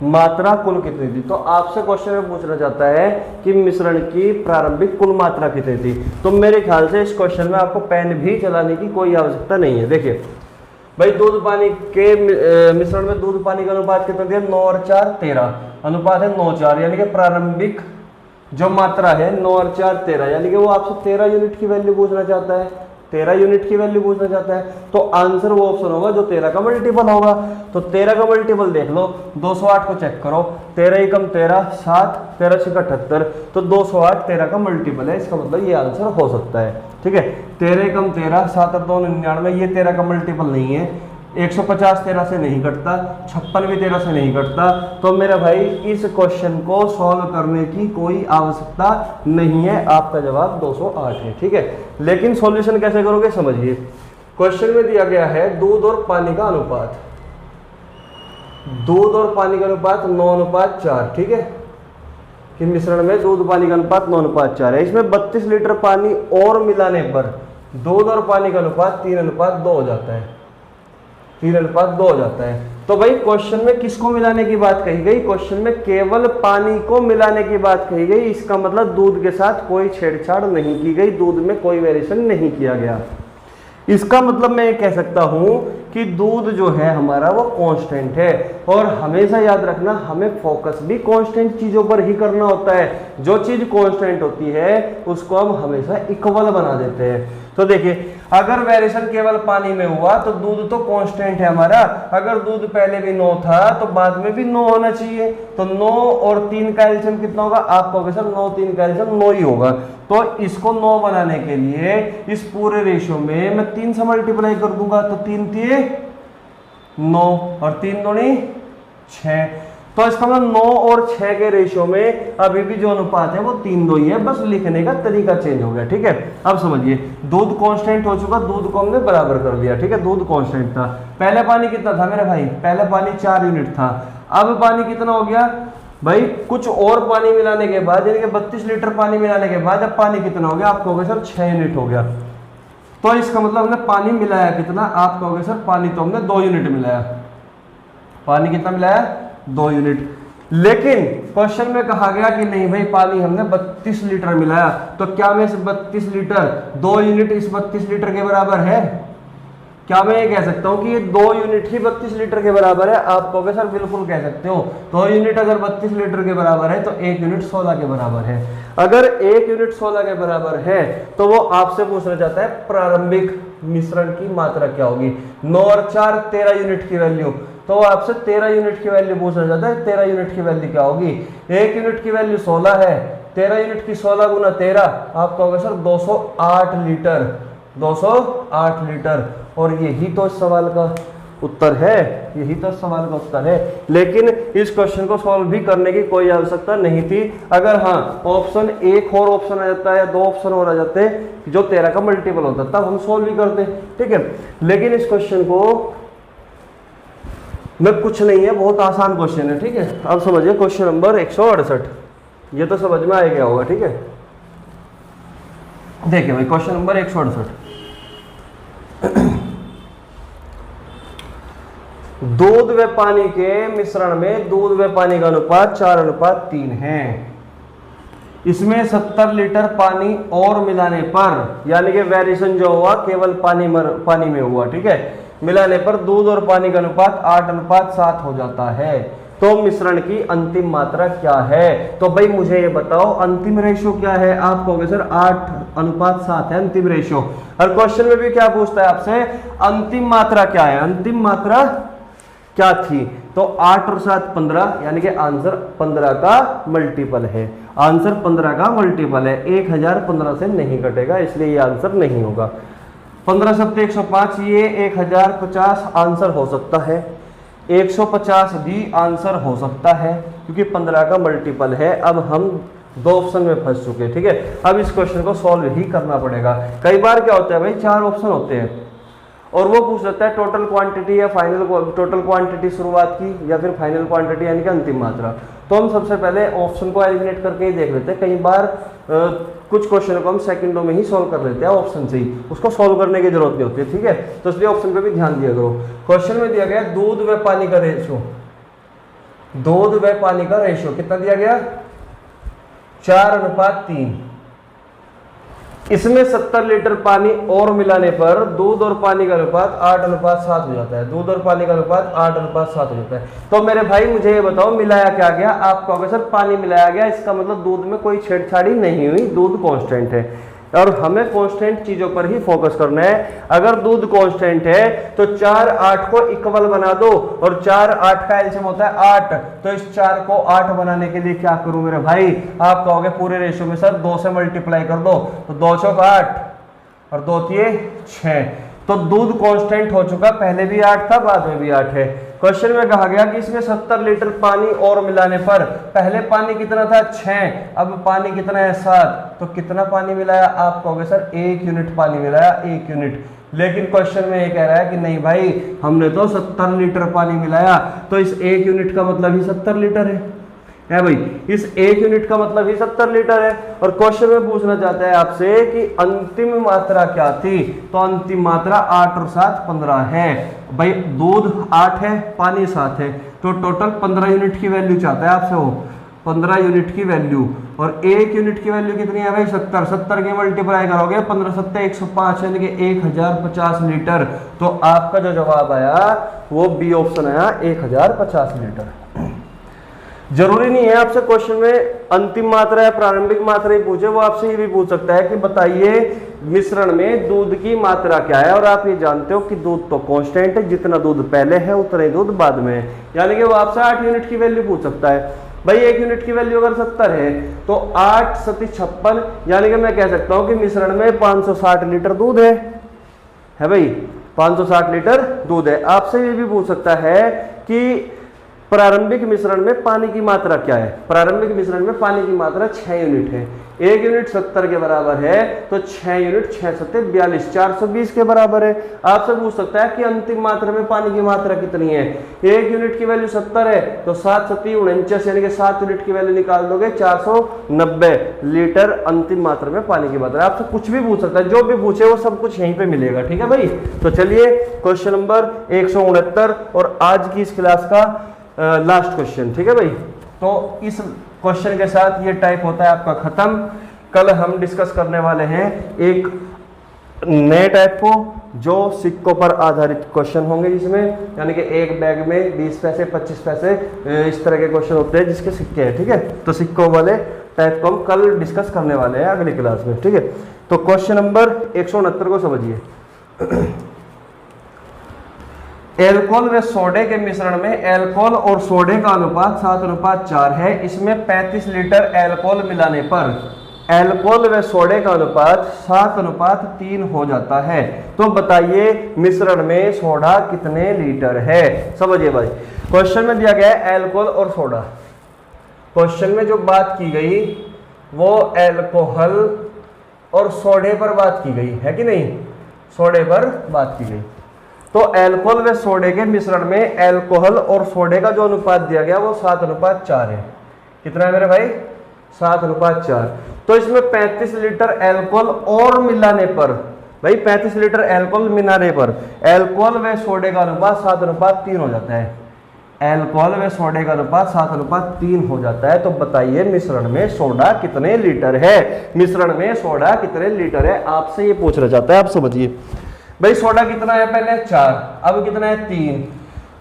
मात्रा कुल कितनी थी? तो आपसे क्वेश्चन में पूछना चाहता है कि मिश्रण की प्रारंभिक कुल मात्रा कितनी थी। तो मेरे ख्याल से इस क्वेश्चन में आपको पेन भी चलाने की कोई आवश्यकता नहीं है। देखिए भाई, दूध पानी के मिश्रण में दूध पानी का अनुपात कितना दिया? 9 और 4 13, अनुपात है 9:4, यानी कि प्रारंभिक जो मात्रा है 9 और 4 13, यानी कि वो आपसे 13 यूनिट की वैल्यू पूछना चाहता है। 13 यूनिट की वैल्यू पूछना चाहता है, तो आंसर वो ऑप्शन होगा जो 13 का मल्टीपल होगा। तो 13 का मल्टीपल देख लो, 208 को चेक करो, 13 एकम 13 7, 13 छक्का 78, तो 208 13 का मल्टीपल है। इसका मतलब ये आंसर हो सकता है। ठीक है, 13 एकम 13 7 और 2 99, ये 13 का मल्टीपल नहीं है। 150 13 से नहीं कटता, 56 भी 13 से नहीं कटता। तो मेरा भाई इस क्वेश्चन को सॉल्व करने की कोई आवश्यकता नहीं है। आपका जवाब 208 है। ठीक है, लेकिन सॉल्यूशन कैसे करोगे समझिए। क्वेश्चन में दिया गया है दूध और पानी का अनुपात, दूध और पानी का अनुपात 9:4। ठीक है, कि मिश्रण में दूध पानी का अनुपात 9:4 है। इसमें 32 लीटर पानी और मिलाने पर दूध और पानी का अनुपात 3:2 हो जाता है। 3:2 हो जाता है। तो भाई क्वेश्चन में किसको मिलाने की बात कही गई? क्वेश्चन में केवल पानी को मिलाने की बात कही गई। इसका मतलब दूध के साथ कोई छेड़छाड़ नहीं की गई, दूध में कोई वेरिएशन नहीं किया गया। इसका मतलब मैं ये कह सकता हूं कि दूध जो है हमारा वो कांस्टेंट है। और हमेशा याद रखना, हमें फोकस भी कांस्टेंट चीजों पर ही करना होता है। जो चीज कांस्टेंट होती है उसको हम हमेशा इक्वल बना देते हैं। तो देखिए, अगर वेरिएशन केवल पानी में हुआ तो दूध तो कांस्टेंट है हमारा। अगर दूध पहले भी 9 था तो बाद में भी 9 होना चाहिए। तो 9 और 3 का एलसीएम कितना होगा? आप कहोगे सर 9 3 का एलसीएम 9 ही होगा। तो इसको 9 बनाने के लिए इस पूरे रेशियो में मैं 3 से मल्टीप्लाई कर दूंगा। तो 3 3 9 और 3 दूनी 6। तो इसका मतलब 9 और 6 के रेशियो में अभी भी जो अनुपात है वो 3:2 ही है। बस लिखने का तरीका चेंज हो गया। ठीक है, अब समझिए, दूध कांस्टेंट हो चुका, दूध को हमने बराबर कर दिया। ठीक है, दूध कांस्टेंट था। पहले पानी कितना था मेरे भाई? पहले पानी 4 यूनिट था। अब पानी कितना हो गया भाई? कुछ और पानी मिलाने के बाद, यानी कि 32 लीटर पानी मिलाने के बाद अब पानी कितना हो गया? आप कहोगे सर 6 यूनिट हो गया। तो इसका मतलब हमने पानी मिलाया कितना? आप कहोगे सर पानी तो हमने 2 यूनिट मिलाया। पानी कितना मिलाया? 2 यूनिट। लेकिन क्वेश्चन में कहा गया कि नहीं भाई, पानी हमने 32 लीटर मिलाया। तो क्या मैं इस 32 लीटर 2 यूनिट इस 32 लीटर के बराबर है? क्या मैं ये कह सकता हूं कि ये 2 यूनिट ही 32 लीटर के बराबर है? आप कहोगे सर बिल्कुल कह सकते हो। 2 यूनिट अगर 32 लीटर के बराबर है तो 1 यूनिट 16 के बराबर है। अगर 1 यूनिट 16 के बराबर है तो वो आपसे पूछना चाहता है प्रारंभिक मिश्रण की मात्रा क्या होगी। 9 और 4 13 यूनिट की वैल्यू, तो आपसे 13 यूनिट की वैल्यू पूछना चाहता है। 13 यूनिट की वैल्यू क्या होगी? 1 यूनिट की वैल्यू 16 है, 13 यूनिट की 16 गुना 13, आप कहोगे सर 208 लीटर। 208 लीटर। और यही तो इस सवाल का उत्तर है, यही तो सवाल का उत्तर है। लेकिन इस क्वेश्चन को सॉल्व भी करने की कोई आवश्यकता नहीं थी। अगर हाँ ऑप्शन एक और ऑप्शन आ जाता है या 2 ऑप्शन और आ जाते जो 13 का मल्टीपल होता तब हम सॉल्व भी करते। ठीक है, लेकिन इस क्वेश्चन को में कुछ नहीं है, बहुत आसान क्वेश्चन है। ठीक है, अब समझिए क्वेश्चन नंबर 168, ये तो समझ में आ गया होगा। ठीक है, देखिए भाई क्वेश्चन नंबर 168, दूध व पानी के मिश्रण में दूध व पानी का अनुपात 4:3 है। इसमें 70 लीटर पानी और मिलाने पर, यानी कि वेरिएशन जो हुआ केवल पानी में हुआ। ठीक है, मिलाने पर दूध और पानी का अनुपात 8:7 हो जाता है। तो मिश्रण की अंतिम मात्रा क्या है? तो भाई मुझे ये बताओ अंतिम रेशियो क्या है? आप कहोगे सर 8:7 है अंतिम रेशियो। और क्वेश्चन में भी क्या पूछता है आपसे? अंतिम मात्रा क्या है? अंतिम मात्रा क्या थी? तो 8 और 7 15, यानी कि आंसर 15 का मल्टीपल है। आंसर 15 का मल्टीपल है। 1015 से नहीं कटेगा, इसलिए ये आंसर नहीं होगा। 15 सप्ते 105, ये 1050 आंसर हो सकता है। 150 भी आंसर हो सकता है क्योंकि 15 का मल्टीपल है। अब हम 2 ऑप्शन में फंस चुके। ठीक है, अब इस क्वेश्चन को सॉल्व ही करना पड़ेगा। कई बार क्या होता है भाई, 4 ऑप्शन होते हैं और वो पूछ लेता है टोटल क्वांटिटी या फाइनल टोटल क्वांटिटी शुरुआत की या फिर फाइनल क्वांटिटी यानी कि अंतिम मात्रा, तो हम सबसे पहले ऑप्शन को एलिमिनेट करके ही देख लेते हैं। कई बार कुछ क्वेश्चन को हम सेकंडों में ही सॉल्व कर लेते हैं ऑप्शन से ही, उसको सॉल्व करने की जरूरत नहीं होती है, ठीक है। तो इसलिए ऑप्शन पे भी ध्यान दिया करो। क्वेश्चन में दिया गया दूध व पानी का रेशियो, दूध व पानी का रेशियो कितना दिया गया 4:3। इसमें 70 लीटर पानी और मिलाने पर दूध और पानी का अनुपात 8:7 हो जाता है। दूध और पानी का अनुपात 8:7 हो जाता है। तो मेरे भाई मुझे ये बताओ मिलाया क्या गया? आप कहोगे सर पानी मिलाया गया, इसका मतलब दूध में कोई छेड़छाड़ी नहीं हुई, दूध कांस्टेंट है और हमें कांस्टेंट चीजों पर ही फोकस करना है। अगर दूध कांस्टेंट है तो 4 8 को इक्वल बना दो और 4 8 का एलसीएम होता है 8, तो इस 4 को 8 बनाने के लिए क्या करूं मेरे भाई? आप कहोगे पूरे रेशियो में सर 2 से मल्टीप्लाई कर दो, तो 2 चौक 8 और 2 तिये 6, तो दूध कांस्टेंट हो चुका, पहले भी 8 था बाद में भी 8 है। क्वेश्चन में कहा गया कि इसमें 70 लीटर पानी और मिलाने पर, पहले पानी कितना था 6, अब पानी कितना है 7, तो कितना पानी मिलाया? आप कहोगे सर 1 यूनिट पानी मिलाया, 1 यूनिट। लेकिन क्वेश्चन में ये कह रहा है कि नहीं भाई हमने तो 70 लीटर पानी मिलाया, तो इस 1 यूनिट का मतलब ही 70 लीटर है भाई, इस 1 यूनिट का मतलब ही 70 लीटर है। और क्वेश्चन में पूछना चाहता है आपसे कि अंतिम मात्रा क्या थी, तो अंतिम मात्रा 8 और 7 15 है भाई। दूध 8 है, पानी 7 है, तो टोटल 15 यूनिट की वैल्यू चाहता है आपसे वो, 15 यूनिट की वैल्यू। और 1 यूनिट की वैल्यू कितनी है भाई 70, 70 के मल्टीप्लाई करोगे 15 7 105 यानी कि 1050 लीटर। तो आपका जो जवाब आया वो बी ऑप्शन आया 1050 लीटर। जरूरी नहीं है आपसे क्वेश्चन में अंतिम मात्रा या प्रारंभिक मात्रा ही पूछे, वो आपसे ये भी पूछ सकता है कि बताइए मिश्रण में दूध की मात्रा क्या है, और आप ये जानते हो कि दूध तो कांस्टेंट है, जितना दूध पहले है उतना ही दूध बाद में है, यानी कि वो आपसे 8 यूनिट की वैल्यू पूछ सकता है। भाई 1 यूनिट की वैल्यू अगर 70 है तो 8 7 56, यानी कि मैं कह सकता हूं कि मिश्रण में 560 लीटर दूध है भाई, 560 लीटर दूध है। आपसे ये भी पूछ सकता है कि प्रारंभिक मिश्रण में पानी की मात्रा क्या है? प्रारंभिक मिश्रण में पानी की मात्रा 6 यूनिट है। 1 यूनिट 70 के बराबर है, तो 6 यूनिट 6 7 42 420 के बराबर है। आपसे पूछ सकता है कि अंतिम मात्रा में पानी की मात्रा कितनी है? 1 यूनिट की वैल्यू 70 है, तो 7 7 49 यानी कि 7 यूनिट की वैल्यू निकाल दोगे 490 लीटर अंतिम मात्रा में पानी की मात्रा। आपसे कुछ भी पूछ सकता है, जो भी पूछे वो सब कुछ यहीं पे मिलेगा, ठीक है भाई। तो चलिए क्वेश्चन नंबर 169 और आज की इस क्लास का लास्ट क्वेश्चन, ठीक है भाई। तो इस क्वेश्चन के साथ ये टाइप होता है आपका खत्म। कल हम डिस्कस करने वाले हैं एक नए टाइप को, जो सिक्कों पर आधारित क्वेश्चन होंगे, जिसमें यानी कि एक बैग में 20 पैसे 25 पैसे इस तरह के क्वेश्चन होते हैं जिसके सिक्के हैं, ठीक है। तो सिक्कों वाले टाइप को हम कल डिस्कस करने वाले हैं अगली क्लास में, ठीक है। तो क्वेश्चन नंबर 169 को समझिए। एल्कोहल व सोडे के मिश्रण में एल्कोहल और सोडे का अनुपात 7:4 है। इसमें 35 लीटर एल्कोहल मिलाने पर एल्कोहल व सोडे का अनुपात 7:3 हो जाता है। तो बताइए मिश्रण में सोडा कितने लीटर है? समझिए भाई, क्वेश्चन में दिया गया है एल्कोहल और सोडा। क्वेश्चन में जो बात की गई वो एल्कोहल और सोडे पर बात की गई है कि नहीं? सोडे पर बात की गई। तो एल्कोहल व सोडे के मिश्रण में एल्कोहल और सोडे का जो अनुपात दिया गया वो 7:4 है। कितना है मेरे भाई? 7:4। तो इसमें 35 लीटर एल्कोहल और मिलाने पर, भाई 35 लीटर एल्कोहल मिलाने पर एल्कोहल व सोडे का अनुपात 7:3 हो जाता है। एल्कोहल व सोडे का अनुपात 7:3 हो जाता है। तो बताइए मिश्रण में सोडा कितने लीटर है? मिश्रण में सोडा कितने लीटर है आपसे ये पूछना चाहता है। आप समझिए भाई, सोडा कितना है? पहले 4, अब कितना है? 3।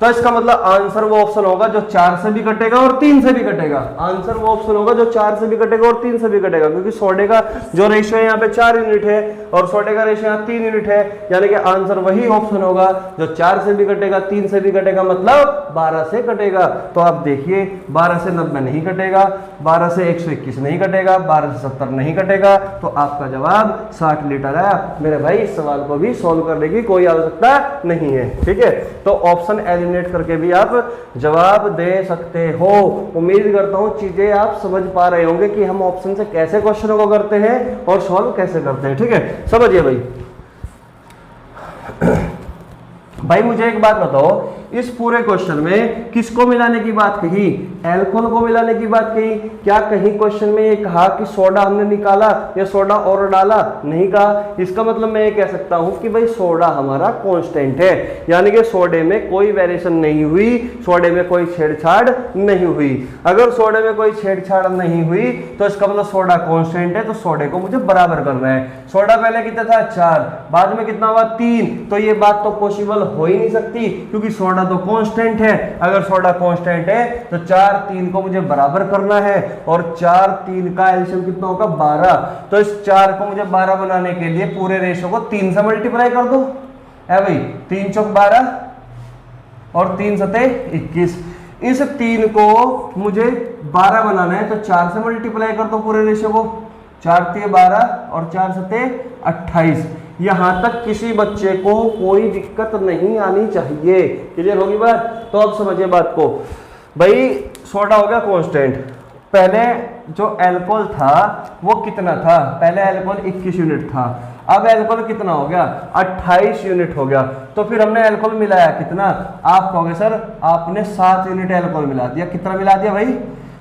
तो इसका मतलब आंसर वो ऑप्शन होगा जो 4 से भी कटेगा और 3 से भी कटेगा। आंसर वो ऑप्शन होगा जो 4 से भी कटेगा और 3 से भी कटेगा, क्योंकि सोडे का जो रेशियो है यहाँ पे 4 यूनिट है और सोडे का रेशियो यहाँ 3 यूनिट है, यानी कि आंसर वही ऑप्शन होगा जो 4 से भी कटेगा 3 से भी कटेगा, मतलब 12 से कटेगा। तो आप देखिए 12 से 90 नहीं कटेगा, 12 से 121 नहीं कटेगा, 12 से 70 नहीं कटेगा, तो आपका जवाब 60 लीटर है। मेरे भाई इस सवाल को भी सॉल्व करने की कोई आवश्यकता नहीं है, ठीक है। तो ऑप्शन एलिमिनेट करके भी आप जवाब दे सकते हो। उम्मीद करता हूं चीजें आप समझ पा रहे होंगे कि हम ऑप्शन से कैसे क्वेश्चनों को करते हैं और सॉल्व कैसे करते हैं, ठीक है। समझिए भाई, भाई मुझे एक बात बताओ, इस पूरे क्वेश्चन में किसको मिलाने की बात कही? एल्कोहल को मिलाने की बात कही। क्या कहीं क्वेश्चन में ये कहा कि सोडा हमने निकाला या सोडा और डाला? नहीं कहा। इसका मतलब मैं ये कह सकता हूं कि भाई सोडा हमारा कांस्टेंट है, यानी कि सोडे में कोई वेरिएशन नहीं हुई, सोडे में कोई छेड़छाड़ नहीं हुई। अगर सोडे में कोई छेड़छाड़ नहीं हुई तो इसका मतलब सोडा कांस्टेंट है, तो सोडे को मुझे बराबर करना है। सोडा पहले कितना था? 4, बाद में कितना हुआ? 3। तो ये बात तो पॉसिबल हो ही नहीं सकती, क्योंकि सोडा तो कांस्टेंट है। अगर सोडा कांस्टेंट है तो 4 3 को मुझे बराबर करना है, और 4 3 का एलसीएम कितना होगा? 12। तो इस 4 को मुझे 12 बनाने के लिए पूरे रेशो को 3 से मल्टीप्लाई कर दो। है भाई, 3 चौक 12 और 3 सते 21। इस 3 को मुझे 12 बनाना है, तो 4 से मल्टीप्लाई कर दो पूरे रेशो को। 4 3 12 और 4 सते 28। यहां तक किसी बच्चे को कोई दिक्कत नहीं आनी चाहिए। क्लियर होगी बात? तो अब समझिए बात को। भाई सोडा हो गया कांस्टेंट। पहले जो अल्कोहल था वो कितना था? पहले अल्कोहल 21 यूनिट था, अब अल्कोहल कितना हो गया? 28 यूनिट हो गया। तो फिर हमने अल्कोहल मिलाया कितना? आप कहोगे सर आपने 7 यूनिट अल्कोहल मिला दिया। कितना मिला दिया भाई?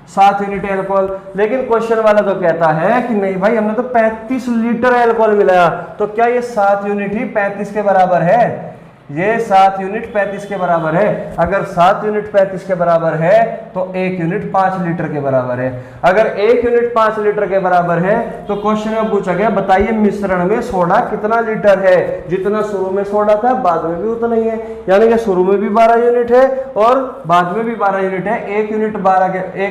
7 यूनिट अल्कोहल। लेकिन क्वेश्चन वाला तो कहता है कि नहीं भाई हमने तो 35 लीटर अल्कोहल मिलाया। तो क्या ये 7 यूनिट ही 35 के बराबर है? ये 7 यूनिट 35 के बराबर है। अगर 7 यूनिट 35 के बराबर है तो 1 यूनिट 5 लीटर के बराबर है। अगर 1 यूनिट 5 लीटर के बराबर है तो क्वेश्चन में पूछा गया बताइए मिश्रण में सोडा कितना लीटर है? जितना शुरू में सोडा था बाद में भी उतना ही है, यानी कि शुरू में भी 12 यूनिट है और बाद में भी 12 यूनिट है। 1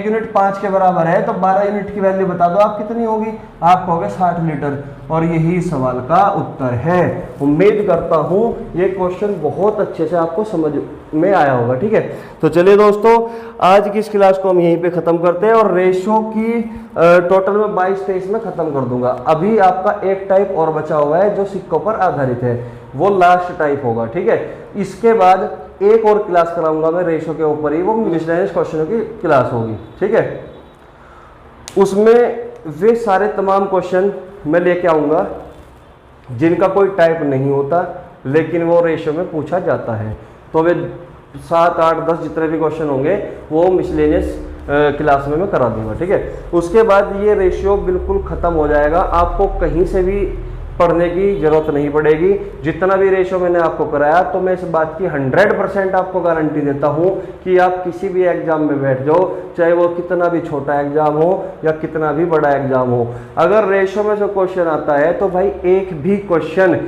यूनिट 5 के बराबर है, तो 12 यूनिट की वैल्यू बता दो आप कितनी होगी? आप कहोगे 60 लीटर। और यही सवाल का उत्तर है। उम्मीद करता हूं ये क्वेश्चन बहुत अच्छे से आपको समझ में आया होगा। ठीक है, तो चलिए दोस्तों आज की इस क्लास को हम यहीं पे खत्म करते हैं, और रेशो की टोटल में 22-23 में खत्म कर दूंगा। अभी आपका एक टाइप और बचा हुआ है जो सिक्कों पर आधारित है, वो लास्ट टाइप होगा। ठीक है, इसके बाद एक और क्लास कराऊंगा मैं रेशो के ऊपर ही, वो मिसलेनियस क्वेश्चनों की क्लास होगी। ठीक है, उसमें वे सारे तमाम क्वेश्चन मैं लेके आऊंगा जिनका कोई टाइप नहीं होता लेकिन वो रेशो में पूछा जाता है। तो वे 7 8 10 जितने भी क्वेश्चन होंगे वो मिसलेनियस क्लास में मैं करा दूंगा। ठीक है, उसके बाद ये रेशियो बिल्कुल खत्म हो जाएगा। आपको कहीं से भी पढ़ने की जरूरत नहीं पड़ेगी। जितना भी रेशियो मैंने आपको कराया तो मैं इस बात की 100% आपको गारंटी देता हूं कि आप किसी भी एग्जाम में बैठ जाओ, चाहे वो कितना भी छोटा एग्जाम हो या कितना भी बड़ा एग्जाम हो, अगर रेशियो में से क्वेश्चन आता है तो भाई एक भी क्वेश्चन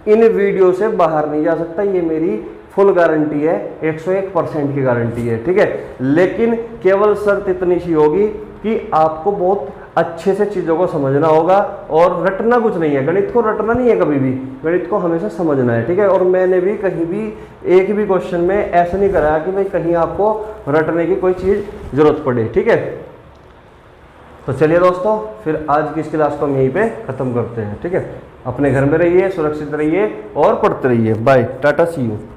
इन वीडियो से बाहर नहीं जा सकता। ये मेरी फुल गारंटी है, 101% की गारंटी है। ठीक है, लेकिन केवल शर्त इतनी सी होगी कि आपको बहुत अच्छे से चीज़ों को समझना होगा, और रटना कुछ नहीं है। गणित को रटना नहीं है कभी भी, गणित को हमेशा समझना है। ठीक है, और मैंने भी कहीं भी एक भी क्वेश्चन में ऐसा नहीं कराया कि भाई कहीं आपको रटने की कोई चीज़ जरूरत पड़े। ठीक है, तो चलिए दोस्तों फिर आज की इस क्लास को हम यहीं पे ख़त्म करते हैं। ठीक है, अपने घर में रहिए, सुरक्षित रहिए और पढ़ते रहिए। Bye, tata, see you.